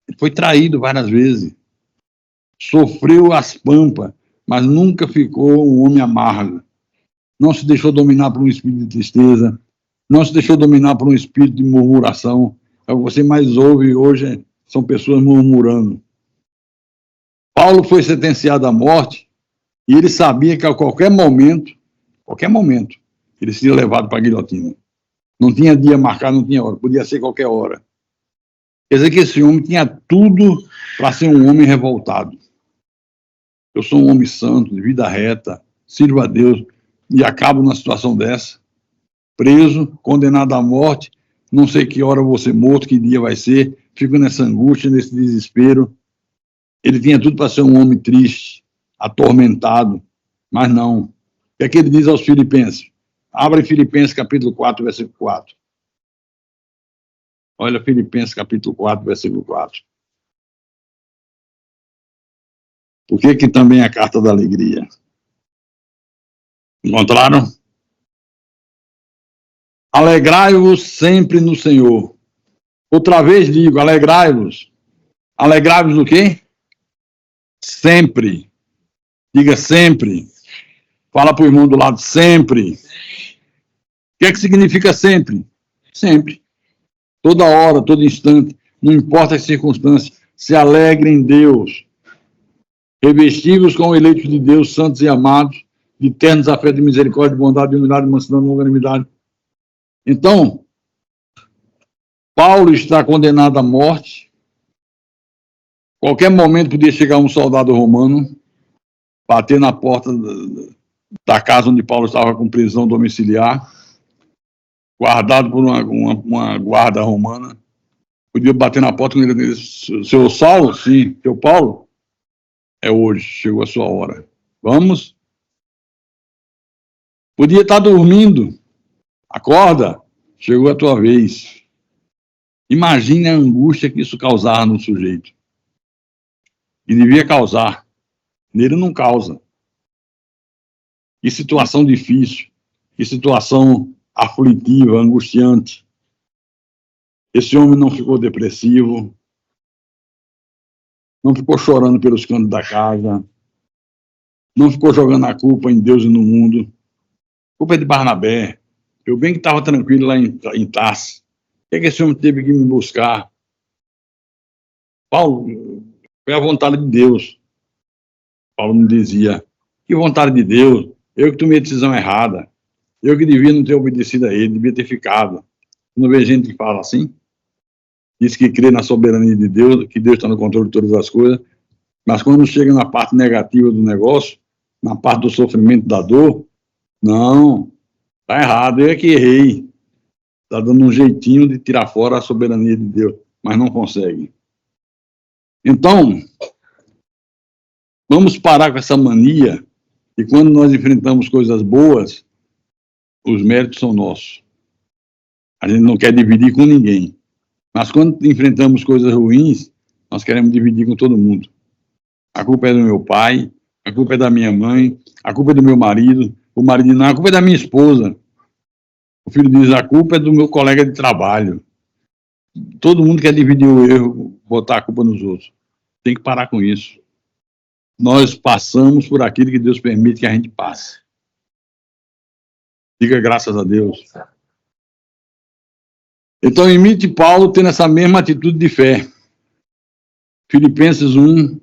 [SPEAKER 2] Ele foi traído várias vezes. Sofreu as pampas, mas nunca ficou um homem amargo. Não se deixou dominar por um espírito de tristeza. Não se deixou dominar por um espírito de murmuração. É o que você mais ouve hoje, são pessoas murmurando. Paulo foi sentenciado à morte e ele sabia que a qualquer momento, ele seria levado para a guilhotina. Não tinha dia marcado, não tinha hora, podia ser qualquer hora. Quer dizer que esse homem tinha tudo para ser um homem revoltado. Eu sou um homem santo, de vida reta, sirvo a Deus, e acabo numa situação dessa, preso, condenado à morte, não sei que hora eu vou ser morto, que dia vai ser, fico nessa angústia, nesse desespero. Ele tinha tudo para ser um homem triste, atormentado, mas não. O que é que ele diz aos filipenses? Abre Filipenses capítulo 4, versículo 4. Olha Filipenses capítulo 4, versículo 4. Por que também é a carta da alegria? Encontraram? Alegrai-vos sempre no Senhor. Outra vez digo, alegrai-vos. Alegrai-vos do quê? Sempre. Diga sempre. Fala para o irmão do lado, sempre. O que é que significa sempre? Sempre. Toda hora, todo instante, não importa as circunstâncias, se alegre em Deus. Revesti-vos com eleitos de Deus, santos e amados, de ternos afetos de misericórdia, de bondade, de humildade, de mansidão, de longanimidade. Então, Paulo está condenado à morte. Qualquer momento podia chegar um soldado romano, bater na porta da casa onde Paulo estava com prisão domiciliar, guardado por uma guarda romana. Podia bater na porta e dizer: seu Saulo? Sim. Seu Paulo? É hoje, chegou a sua hora. Vamos? Podia estar dormindo. Acorda, chegou a tua vez. Imagine a angústia que isso causava no sujeito. E devia causar. Nele não causa. Que situação difícil. Que situação aflitiva, angustiante. Esse homem não ficou depressivo. Não ficou chorando pelos cantos da casa. Não ficou jogando a culpa em Deus e no mundo. A culpa é de Barnabé. Eu bem que estava tranquilo lá em Tarso. Por que esse homem teve que me buscar? Paulo, foi a vontade de Deus. Paulo me dizia: que vontade de Deus? Eu que tomei a decisão errada. Eu que devia não ter obedecido a ele, devia ter ficado. Não vejo gente que fala assim. Diz que crê na soberania de Deus, que Deus está no controle de todas as coisas. Mas quando chega na parte negativa do negócio, na parte do sofrimento, da dor, não, está errado, eu é que errei. Está dando um jeitinho de tirar fora a soberania de Deus, mas não consegue. Então, vamos parar com essa mania e quando nós enfrentamos coisas boas, os méritos são nossos. A gente não quer dividir com ninguém. Mas quando enfrentamos coisas ruins, nós queremos dividir com todo mundo. A culpa é do meu pai, a culpa é da minha mãe, a culpa é do meu marido, o marido não, a culpa é da minha esposa. O filho diz: a culpa é do meu colega de trabalho. Todo mundo quer dividir o erro, botar a culpa nos outros. Tem que parar com isso. Nós passamos por aquilo que Deus permite que a gente passe. Diga graças a Deus. Então, imite Paulo tendo essa mesma atitude de fé. Filipenses 1,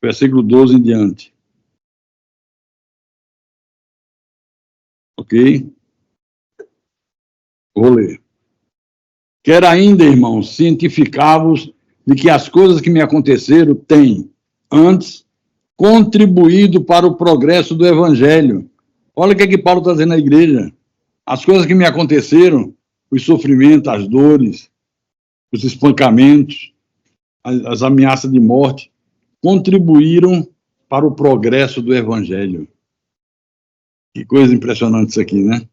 [SPEAKER 2] versículo 12 em diante. Ok? Vou ler. Quero ainda, irmãos, cientificar-vos de que as coisas que me aconteceram têm, antes, contribuído para o progresso do Evangelho. Olha o que é que Paulo está dizendo na igreja. As coisas que me aconteceram, os sofrimentos, as dores, os espancamentos, as ameaças de morte, contribuíram para o progresso do Evangelho. Que coisa impressionante isso aqui, né?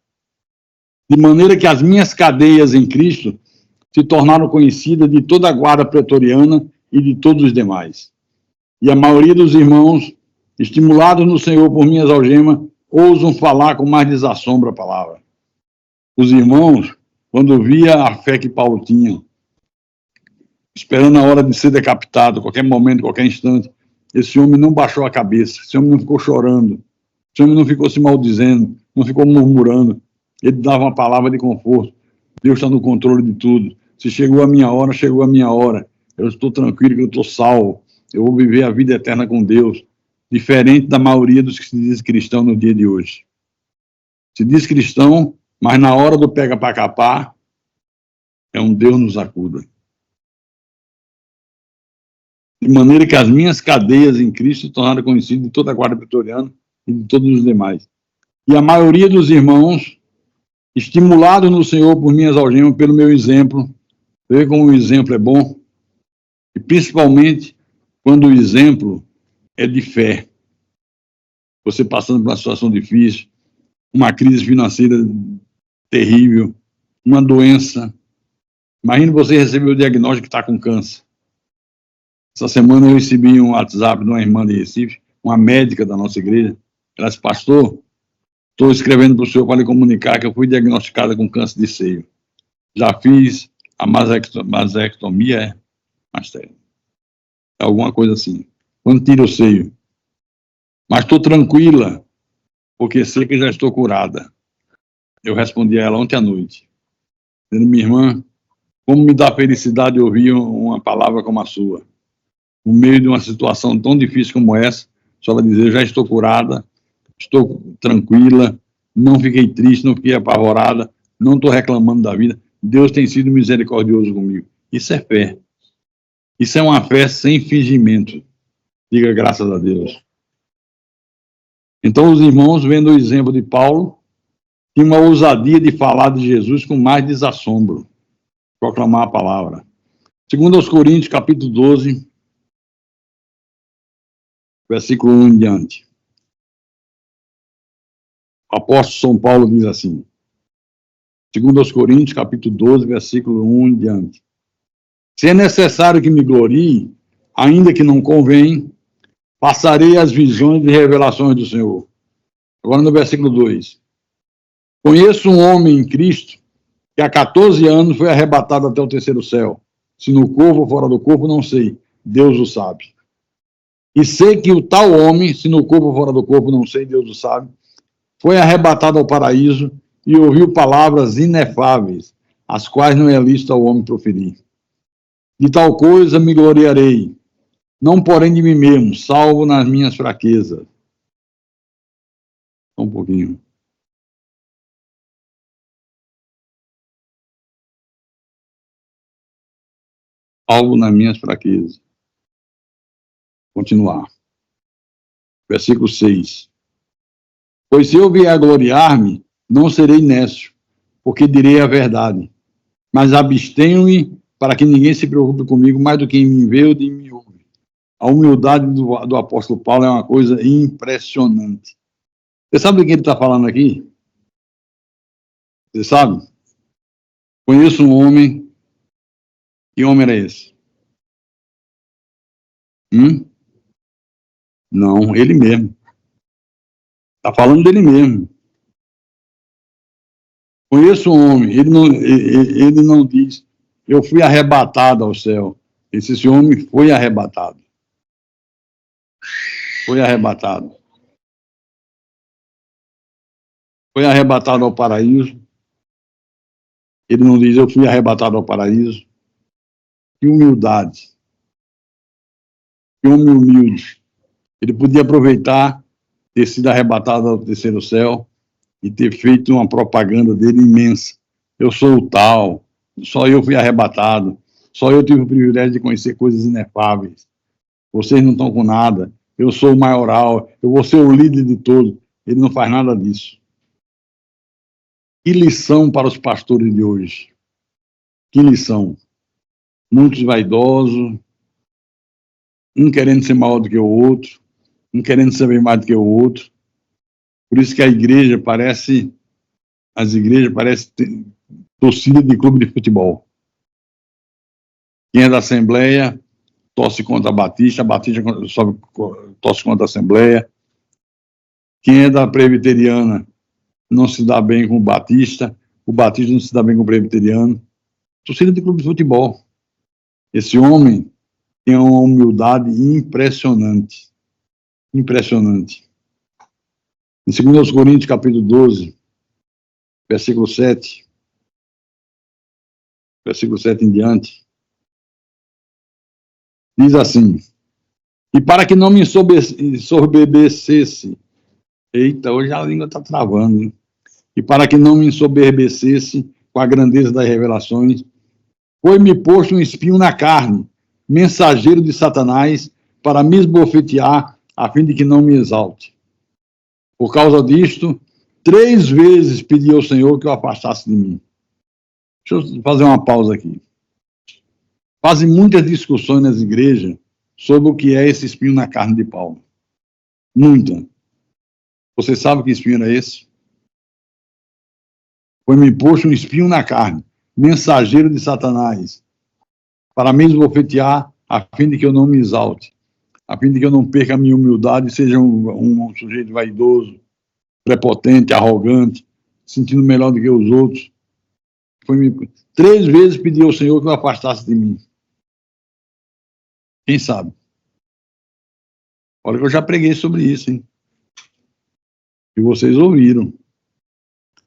[SPEAKER 2] De maneira que as minhas cadeias em Cristo se tornaram conhecidas de toda a guarda pretoriana e de todos os demais. E a maioria dos irmãos, estimulados no Senhor por minhas algemas, ousam falar com mais desassombro a palavra. Os irmãos, quando via a fé que Paulo tinha, esperando a hora de ser decapitado, qualquer momento, qualquer instante, esse homem não baixou a cabeça, esse homem não ficou chorando, esse homem não ficou se maldizendo, não ficou murmurando, ele dava uma palavra de conforto. Deus está no controle de tudo. Se chegou a minha hora, chegou a minha hora. Eu estou tranquilo, eu estou salvo. Eu vou viver a vida eterna com Deus. Diferente da maioria dos que se diz cristão no dia de hoje. Se diz cristão, mas na hora do pega para capar, é um Deus nos acuda. De maneira que as minhas cadeias em Cristo se tornaram conhecidas de toda a guarda pretoriana e de todos os demais. E a maioria dos irmãos, estimulados no Senhor por minhas algemas, pelo meu exemplo, vê como o exemplo é bom, e principalmente quando o exemplo é de fé. Você passando por uma situação difícil, uma crise financeira terrível, uma doença. Imagine você receber o diagnóstico que está com câncer. Essa semana eu recebi um WhatsApp de uma irmã de Recife, uma médica da nossa igreja. Ela disse: pastor, estou escrevendo para o senhor para lhe comunicar que eu fui diagnosticada com câncer de seio. Já fiz a mastectomia, alguma coisa assim. Quando tira o seio. Mas estou tranquila, porque sei que já estou curada. Eu respondi a ela ontem à noite, dizendo: minha irmã, como me dá felicidade ouvir uma palavra como a sua. no meio de uma situação tão difícil como essa, só vai dizer: já estou curada, estou tranquila, não fiquei triste, não fiquei apavorada, não estou reclamando da vida. Deus tem sido misericordioso comigo. Isso é fé. Isso é uma fé sem fingimento. Diga graças a Deus. Então, os irmãos, vendo o exemplo de Paulo, tinham uma ousadia de falar de Jesus com mais desassombro, proclamar a palavra. Segundo aos Coríntios, capítulo 12, versículo 1 em diante. O apóstolo São Paulo diz assim, segundo aos Coríntios, capítulo 12, versículo 1 em diante. Se é necessário que me glorie, ainda que não convém, passarei as visões e revelações do Senhor. Agora no versículo 2. Conheço um homem em Cristo que há 14 anos foi arrebatado até o terceiro céu. Se no corpo ou fora do corpo, não sei. Deus o sabe. E sei que o tal homem, se no corpo ou fora do corpo, não sei, Deus o sabe, foi arrebatado ao paraíso e ouviu palavras inefáveis, as quais não é lícito ao homem proferir. De tal coisa me gloriarei, não porém de mim mesmo, salvo nas minhas fraquezas. Só um pouquinho. Salvo nas minhas fraquezas. Continuar. Versículo 6. Pois se eu vier a gloriar-me, não serei nécio, porque direi a verdade. Mas abstenho-me para que ninguém se preocupe comigo mais do que em mim vê ou de mim ouve. A humildade do apóstolo Paulo é uma coisa impressionante. Você sabe de quem ele está falando aqui? Você sabe? Conheço um homem. Que homem era esse? Não, ele mesmo. Está falando dele mesmo. Conheço um homem. Ele não diz, eu fui arrebatado ao céu. Esse homem foi arrebatado. Foi arrebatado. Foi arrebatado ao paraíso. Ele não diz, eu fui arrebatado ao paraíso. Que humildade. Que homem humilde. Ele podia aproveitar, ter sido arrebatado ao terceiro céu e ter feito uma propaganda dele imensa. Eu sou o tal, só eu fui arrebatado, só eu tive o privilégio de conhecer coisas inefáveis. Vocês não estão com nada, eu sou o maioral, eu vou ser o líder de todos. Ele não faz nada disso. Que lição para os pastores de hoje. Que lição. Muitos vaidosos, um querendo ser maior do que o outro, um querendo saber mais do que o outro. Por isso que as igrejas parecem torcida de clube de futebol. Quem é da Assembleia torce contra a Batista torce contra a Assembleia. Quem é da Presbiteriana não se dá bem com o Batista não se dá bem com o Presbiteriano. Torcida de clube de futebol. Esse homem tem uma humildade impressionante. Impressionante. Em 2 Coríntios, capítulo 12, versículo 7 em diante, diz assim, e para que não me ensoberbecesse, eita, hoje a língua está travando, hein? E para que não me ensoberbecesse com a grandeza das revelações, foi-me posto um espinho na carne, mensageiro de Satanás, para me esbofetear, a fim de que não me exalte. Por causa disto, 3 vezes pedi ao Senhor que o afastasse de mim. Deixa eu fazer uma pausa aqui. Fazem muitas discussões nas igrejas sobre o que é esse espinho na carne de Paulo. Muita. Você sabe que espinho era esse? Foi-me posto um espinho na carne, mensageiro de Satanás, para me esbofetear, a fim de que eu não me exalte, a fim de que eu não perca a minha humildade e seja um sujeito vaidoso, prepotente, arrogante, sentindo melhor do que os outros. 3 vezes pedi ao Senhor que o afastasse de mim. Quem sabe? Olha que eu já preguei sobre isso, hein? E vocês ouviram.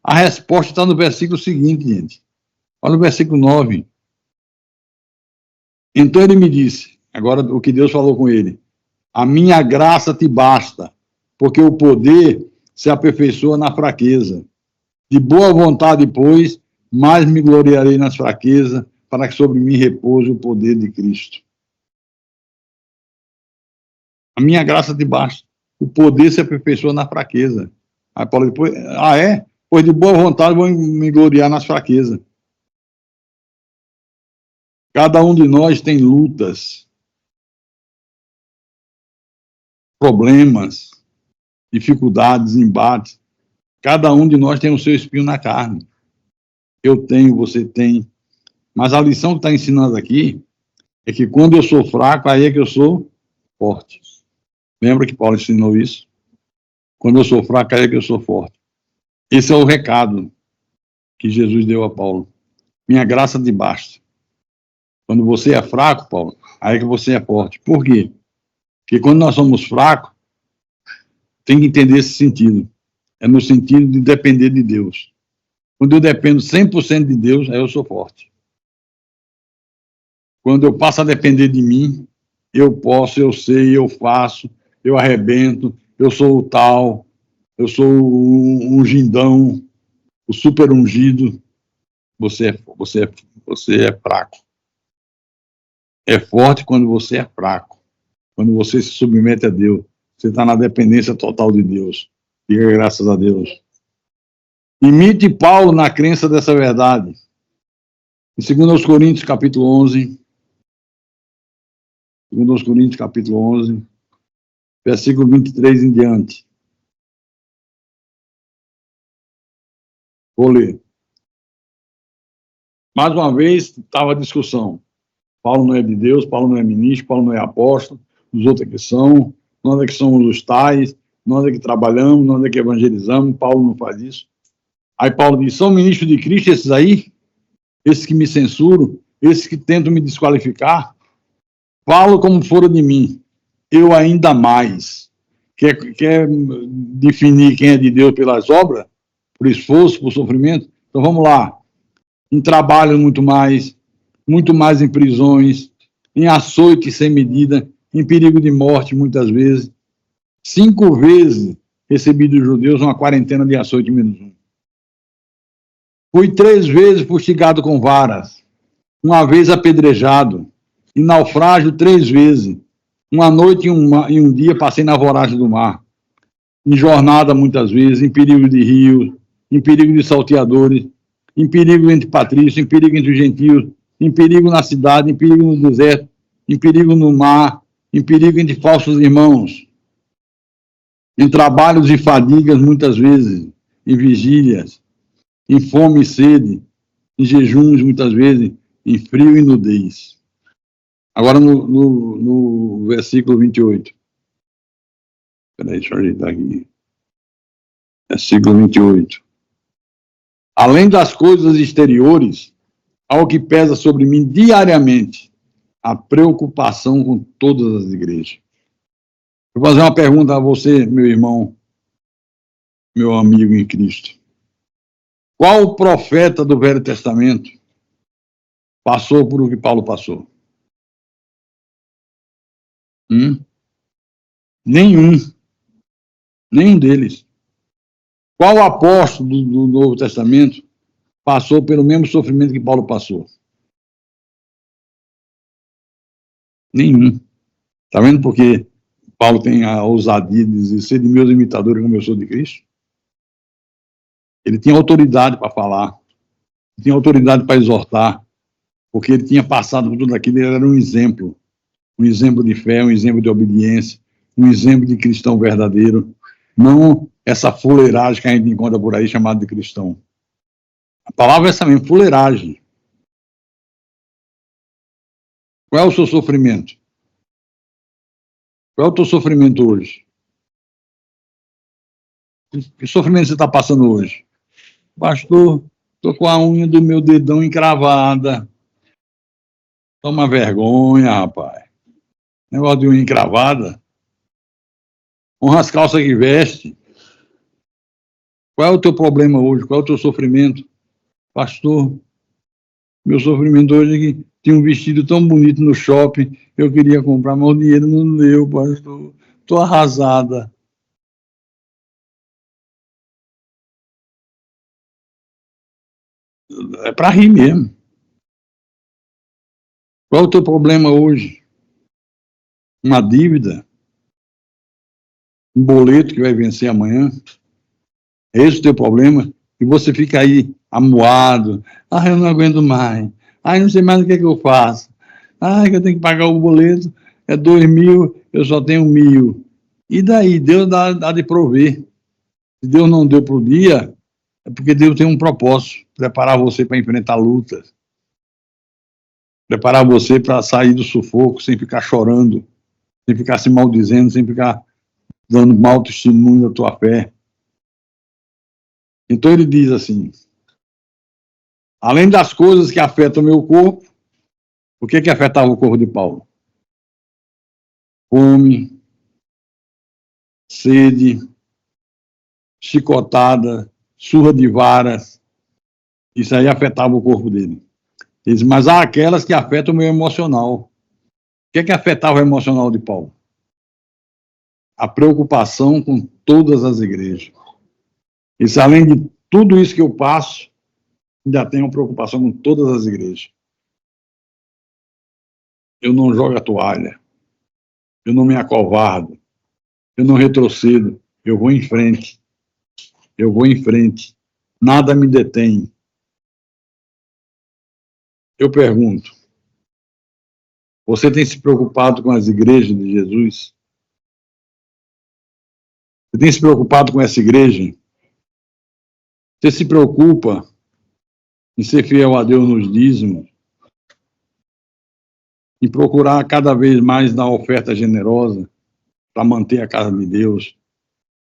[SPEAKER 2] A resposta está no versículo seguinte, gente. Olha o versículo 9. Então ele me disse, Agora, o que Deus falou com ele: a minha graça te basta, porque o poder se aperfeiçoa na fraqueza. De boa vontade, pois, mais me gloriarei nas fraquezas, para que sobre mim repouse o poder de Cristo. A minha graça te basta. O poder se aperfeiçoa na fraqueza. Aí Paulo depois, é? Pois de boa vontade vou me gloriar nas fraquezas. Cada um de nós tem lutas, problemas, dificuldades, embates. Cada um de nós tem o seu espinho na carne. Eu tenho, você tem. Mas a lição que está ensinando aqui é que quando eu sou fraco, aí é que eu sou forte. Lembra que Paulo ensinou isso? Quando eu sou fraco, aí é que eu sou forte. Esse é o recado que Jesus deu a Paulo. Minha graça te basta. Quando você é fraco, Paulo, aí é que você é forte. Por quê? Porque quando nós somos fracos, tem que entender esse sentido. É no sentido de depender de Deus. Quando eu dependo 100% de Deus, aí eu sou forte. Quando eu passo a depender de mim, eu posso, eu sei, eu faço, eu arrebento, eu sou o tal, eu sou o ungidão, o super ungido. Você é fraco. É forte quando você é fraco. Quando você se submete a Deus. Você está na dependência total de Deus. Diga graças a Deus. Imite Paulo na crença dessa verdade. Em 2 Coríntios, capítulo 11. 2 Coríntios, capítulo 11, versículo 23 em diante. Vou ler. Mais uma vez, estava a discussão. Paulo não é de Deus, Paulo não é ministro, Paulo não é apóstolo, os outros é que são, nós é que somos os tais, nós é que trabalhamos, nós é que evangelizamos, Paulo não faz isso. Aí Paulo diz, são ministros de Cristo esses aí? Esses que me censuram? Esses que tentam me desqualificar? Falo como fora de mim, eu ainda mais. Quer definir quem é de Deus pelas obras? Por esforço, por sofrimento? Então vamos lá. Em trabalho muito mais em prisões, em açoite sem medida, em perigo de morte muitas vezes. 5 vezes recebi dos judeus uma quarentena de açoite menos 1. Fui 3 vezes fustigado com varas, uma vez apedrejado, em naufrágio 3 vezes. Uma noite e um dia passei na voragem do mar, em jornada muitas vezes, em perigo de rios, em perigo de salteadores, em perigo entre patrícios, em perigo entre os gentios, em perigo na cidade, em perigo no deserto, em perigo no mar, em perigo entre falsos irmãos, em trabalhos e fadigas muitas vezes, em vigílias, em fome e sede, em jejuns muitas vezes, em frio e nudez. Agora no versículo 28. Espera aí, deixa eu ajeitar aqui. Versículo 28. Além das coisas exteriores, ao que pesa sobre mim diariamente, a preocupação com todas as igrejas. Vou fazer uma pergunta a você, meu irmão, meu amigo em Cristo. Qual o profeta do Velho Testamento passou por o que Paulo passou? Nenhum. Nenhum deles. Qual apóstolo do Novo Testamento passou pelo mesmo sofrimento que Paulo passou? Nenhum. Está vendo porque Paulo tem a ousadia de dizer, ser de meus imitadores como eu sou de Cristo? Ele tinha autoridade para falar, tinha autoridade para exortar, porque ele tinha passado por tudo aquilo, ele era um exemplo de fé, um exemplo de obediência, um exemplo de cristão verdadeiro, não essa fuleiragem que a gente encontra por aí chamada de cristão. A palavra é essa mesmo, fuleiragem. Qual é o seu sofrimento? Qual é o teu sofrimento hoje? Que sofrimento você está passando hoje? Pastor, estou com a unha do meu dedão encravada. Toma vergonha, rapaz. Negócio de unha encravada. Honra as calças que veste. Qual é o teu problema hoje? Qual é o teu sofrimento? Pastor, meu sofrimento hoje é que Tinha um vestido tão bonito no shopping, eu queria comprar, mas o dinheiro não deu, pastor. Estou arrasada. É para rir mesmo. Qual é o teu problema hoje? Uma dívida? Um boleto que vai vencer amanhã? É esse o teu problema? E você fica aí amuado. Ah, eu não aguento mais. Ah, eu não sei mais o que é que eu faço. Ah, que eu tenho que pagar o boleto. É 2.000, eu só tenho 1.000. E daí? Deus dá de prover. Se Deus não deu para o dia, é porque Deus tem um propósito. Preparar você para enfrentar lutas. Preparar você para sair do sufoco sem ficar chorando, sem ficar se maldizendo, sem ficar dando mau testemunho da tua fé. Então ele diz assim, além das coisas que afetam o meu corpo, o que afetava o corpo de Paulo? Fome, sede, chicotada, surra de varas, isso aí afetava o corpo dele. Ele diz, mas há aquelas que afetam o meu emocional. O que afetava o emocional de Paulo? A preocupação com todas as igrejas. Isso, além de tudo isso que eu passo, ainda tenho preocupação com todas as igrejas. Eu não jogo a toalha, eu não me acovardo, eu não retrocedo, eu vou em frente, eu vou em frente, nada me detém. Eu pergunto, você tem se preocupado com as igrejas de Jesus? Você tem se preocupado com essa igreja? Você se preocupa em ser fiel a Deus nos dízimos? Em procurar cada vez mais dar oferta generosa para manter a casa de Deus,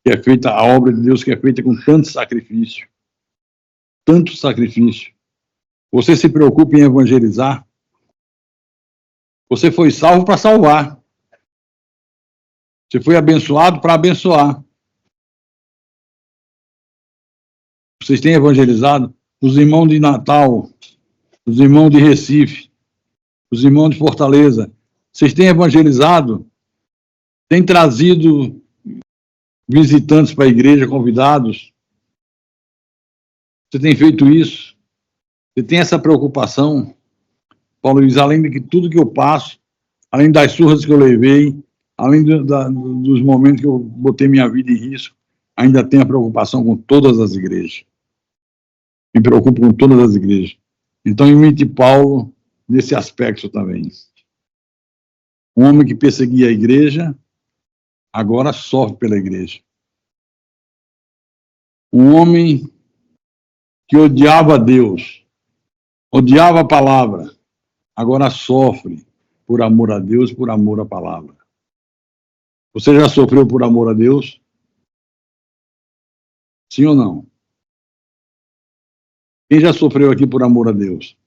[SPEAKER 2] que é feita, a obra de Deus que é feita com tanto sacrifício. Tanto sacrifício. Você se preocupa em evangelizar? Você foi salvo para salvar. Você foi abençoado para abençoar. Vocês têm evangelizado? Os irmãos de Natal, os irmãos de Recife, os irmãos de Fortaleza, vocês têm evangelizado? Têm trazido visitantes para a igreja, convidados? Você tem feito isso? Você tem essa preocupação? Paulo diz, além de que tudo que eu passo, além das surras que eu levei, além dos momentos que eu botei minha vida em risco, ainda tenho a preocupação com todas as igrejas. Me preocupo com todas as igrejas. Então, imite Paulo nesse aspecto também. Um homem que perseguia a igreja, agora sofre pela igreja. Um homem que odiava Deus, odiava a palavra, agora sofre por amor a Deus, por amor à palavra. Você já sofreu por amor a Deus? Sim ou não? Quem já sofreu aqui por amor a Deus?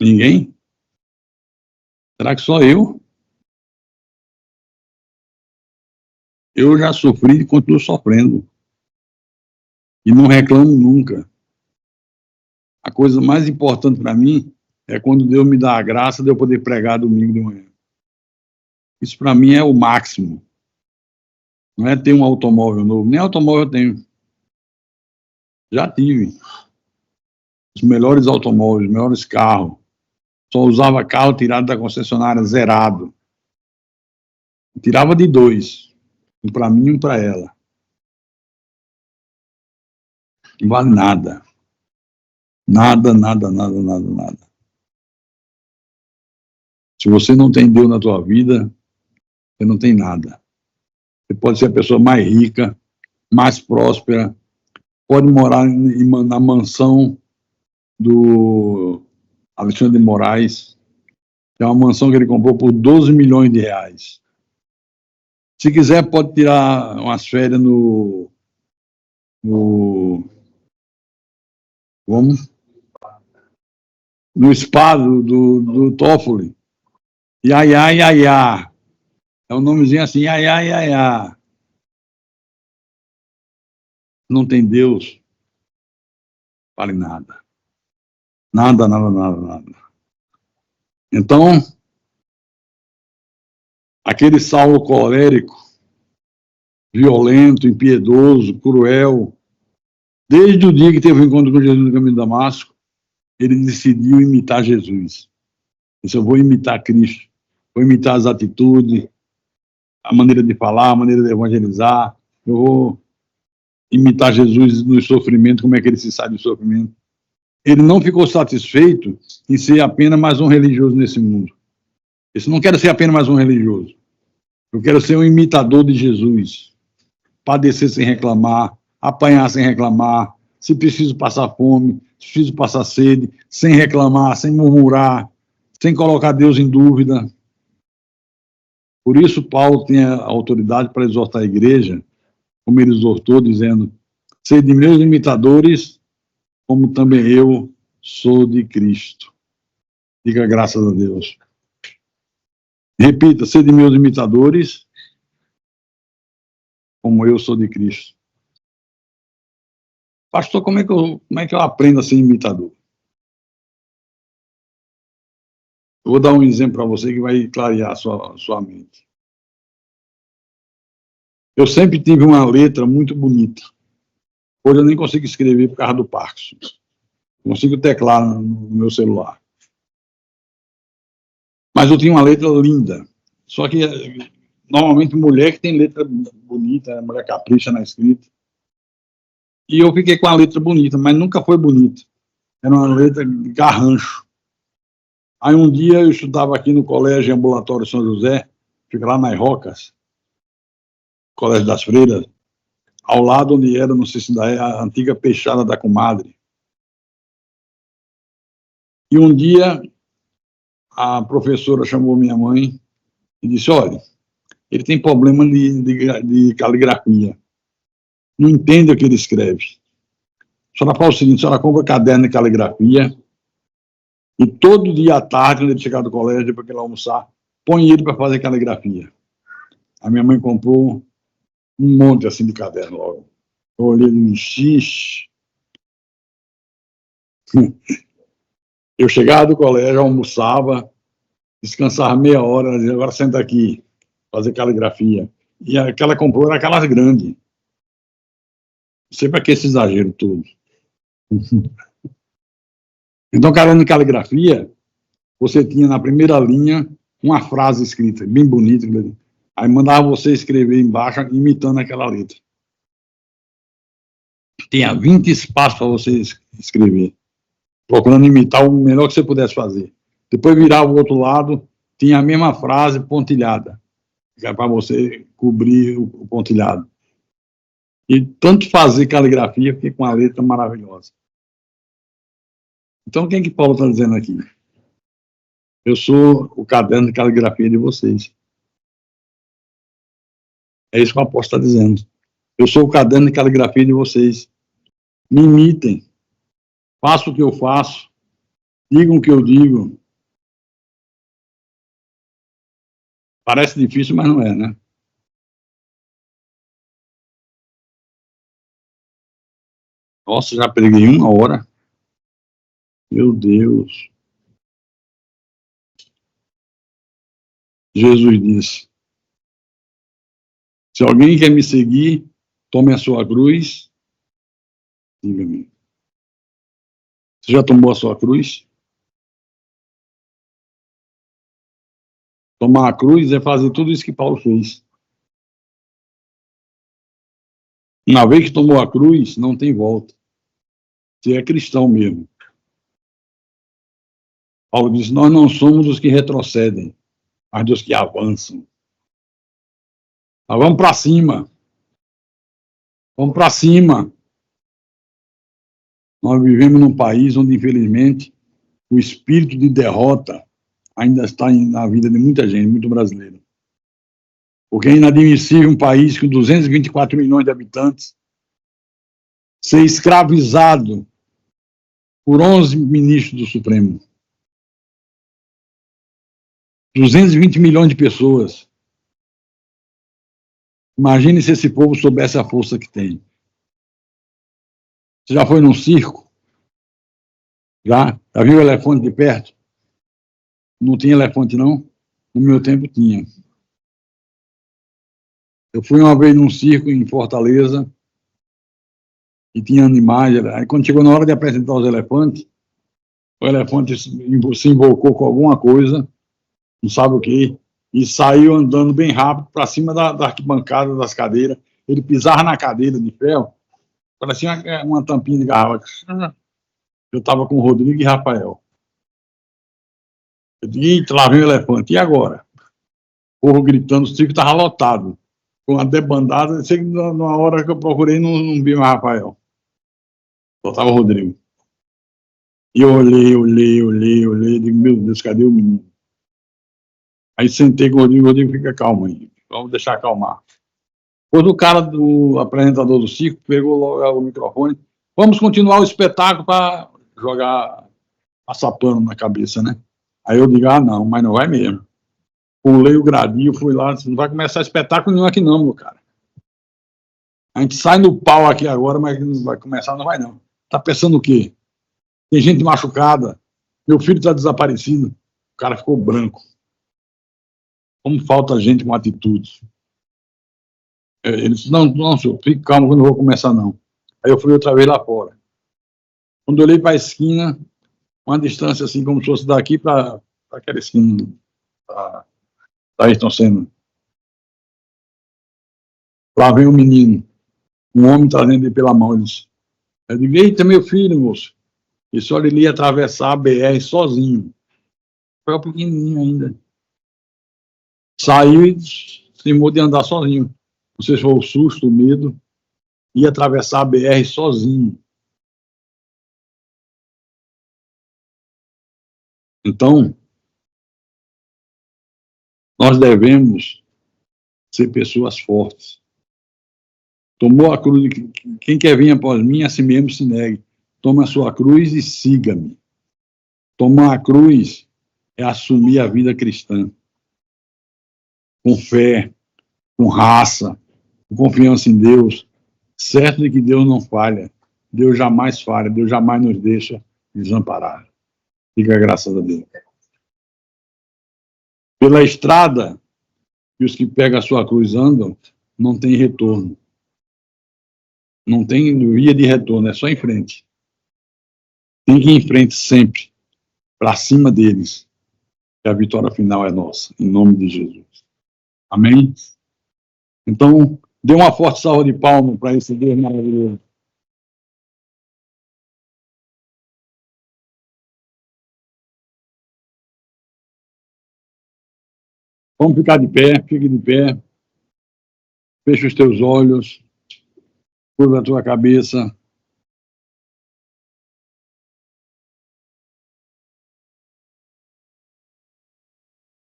[SPEAKER 2] Ninguém? Será que só eu? Eu já sofri e continuo sofrendo. E não reclamo nunca. A coisa mais importante para mim é quando Deus me dá a graça de eu poder pregar domingo de manhã. Isso para mim é o máximo. Não é ter um automóvel novo. Nem automóvel eu tenho. Já tive. Os melhores automóveis, os melhores carros. Só usava carro tirado da concessionária zerado. Tirava de dois. Um para mim e um para ela. Não vale nada. Nada, nada, nada, nada, nada. Se você não tem Deus na tua vida, você não tem nada. Você pode ser a pessoa mais rica, mais próspera, pode morar na mansão do Alexandre de Moraes, que é uma mansão que ele comprou por 12 milhões de reais. Se quiser, pode tirar umas férias no spa do Toffoli. Iaiá, Iaiá. É um nomezinho assim, Iaiá, Iaiá. Não tem Deus, vale nada. Nada, nada, nada, nada. Então, aquele Saulo colérico, violento, impiedoso, cruel, desde o dia que teve o encontro com Jesus no caminho de Damasco, ele decidiu imitar Jesus. Disse, eu vou imitar Cristo, vou imitar as atitudes, a maneira de falar, a maneira de evangelizar, eu vou imitar Jesus no sofrimento, como é que ele se sai do sofrimento. Ele não ficou satisfeito em ser apenas mais um religioso nesse mundo. Ele não quero ser apenas mais um religioso. Eu quero ser um imitador de Jesus. Padecer sem reclamar, apanhar sem reclamar, se preciso passar fome, se preciso passar sede, sem reclamar, sem murmurar, sem colocar Deus em dúvida. Por isso, Paulo tem a autoridade para exortar a igreja, como ele exortou, dizendo: sede meus imitadores, como também eu sou de Cristo. Diga graças a Deus. Repita, sede meus imitadores, como eu sou de Cristo. Pastor, como é que eu aprendo a ser imitador? Eu vou dar um exemplo para você que vai clarear a sua mente. Eu sempre tive uma letra muito bonita. Hoje eu nem consigo escrever por causa do Parkinson. Consigo teclar no meu celular. Mas eu tinha uma letra linda. Só que, normalmente, mulher que tem letra bonita, mulher capricha na escrita. E eu fiquei com a letra bonita, mas nunca foi bonita. Era uma letra de garrancho. Aí um dia eu estudava aqui no Colégio Ambulatório São José, fica lá nas Rocas, Colégio das Freiras, ao lado onde era, não sei se ainda é, a antiga Peixada da Comadre. E um dia a professora chamou minha mãe e disse, olha, ele tem problema de caligrafia. Não entende o que ele escreve. A senhora faz o seguinte, a senhora compra caderno de caligrafia e todo dia à tarde, quando ele chegar do colégio, depois que ele almoçar, põe ele para fazer caligrafia. A minha mãe comprou um monte assim de caderno logo. Eu olhei e disse, eu chegava do colégio, almoçava, descansava meia hora, dizia, agora senta aqui, fazer caligrafia. E aquela comprou era aquelas grandes. Não sei para que esse exagero todo. Então, caderno de caligrafia, você tinha na primeira linha uma frase escrita, bem bonita. Aí mandava você escrever embaixo, imitando aquela letra. Tinha 20 espaços para você escrever, procurando imitar o melhor que você pudesse fazer. Depois virava o outro lado, tinha a mesma frase pontilhada, para você cobrir o pontilhado. E tanto fazer caligrafia, fiquei com uma letra maravilhosa. Então, quem que Paulo está dizendo aqui? Eu sou o caderno de caligrafia de vocês. É isso que o apóstolo está dizendo. Eu sou o caderno de caligrafia de vocês. Me imitem. Façam o que eu faço. Digam o que eu digo. Parece difícil, mas não é, né? Nossa, já preguei 1 hora. Meu Deus. Jesus disse, se alguém quer me seguir, tome a sua cruz. Diga-me. Você já tomou a sua cruz? Tomar a cruz é fazer tudo isso que Paulo fez. Uma vez que tomou a cruz, não tem volta. Você é cristão mesmo. Paulo diz, nós não somos os que retrocedem, mas dos que avançam. Nós vamos para cima. Vamos para cima. Nós vivemos num país onde, infelizmente, o espírito de derrota ainda está na vida de muita gente, muito brasileiro. Porque é inadmissível um país com 224 milhões de habitantes ser escravizado por 11 ministros do Supremo. 220 milhões de pessoas. Imagine se esse povo soubesse a força que tem. Você já foi num circo? Já viu o elefante de perto? Não tinha elefante, não? No meu tempo tinha. Eu fui uma vez num circo em Fortaleza e tinha animais. Aí, quando chegou na hora de apresentar os elefantes, o elefante se invocou com alguma coisa, não sabe o que, e saiu andando bem rápido para cima da arquibancada, das cadeiras. Ele pisava na cadeira de ferro, parecia uma tampinha de garrafa. Eu estava com o Rodrigo e Rafael. Eu disse, eita, lá vem o elefante, e agora? O povo gritando, o circo estava lotado. Com a debandada, sei que na hora que eu procurei, não vi mais Rafael. Só estava o Rodrigo. E eu olhei, digo, meu Deus, cadê o menino? Aí sentei com o Rodrigo fica calmo aí, vamos deixar acalmar. Depois o cara do apresentador do circo pegou logo o microfone, vamos continuar o espetáculo para jogar passapano na cabeça, né? Aí eu digo, não, mas não vai mesmo. Pulei o gradinho, fui lá, não vai começar espetáculo nenhum aqui não, meu cara. A gente sai no pau aqui agora, mas não vai começar, não vai não. Tá pensando o quê? Tem gente machucada, meu filho está desaparecido. O cara ficou branco. Como falta gente com atitude. Ele disse, não, senhor, fique calmo que eu não vou começar, não. Aí eu fui outra vez lá fora. Quando eu olhei para a esquina, uma distância assim, como se fosse daqui para aquela esquina, da Ayrton Senna. Lá vem o menino, um homem trazendo ele pela mão. Eu digo, eita, meu filho, moço. E só ele ia atravessar a BR sozinho. Foi pequenininho ainda. Saiu e se mudou de andar sozinho. Não sei se foi o susto, o medo. Ia atravessar a BR sozinho. Então, nós devemos ser pessoas fortes. Tomou a cruz, quem quer vir após mim, a si mesmo se negue. Toma a sua cruz e siga-me. Tomar a cruz é assumir a vida cristã. Com fé, com raça, com confiança em Deus, certo de que Deus não falha. Deus jamais falha, Deus jamais nos deixa desamparar. Fica a graça a Deus. Pela estrada que os que pegam a sua cruz andam, não tem retorno. Não tem via de retorno, é só em frente. Tem que ir em frente sempre, para cima deles, que a vitória final é nossa, em nome de Jesus. Amém? Então, dê uma forte salva de palmas para esse Deus maravilhoso. Vamos ficar de pé, fique de pé, feche os teus olhos, curva a tua cabeça.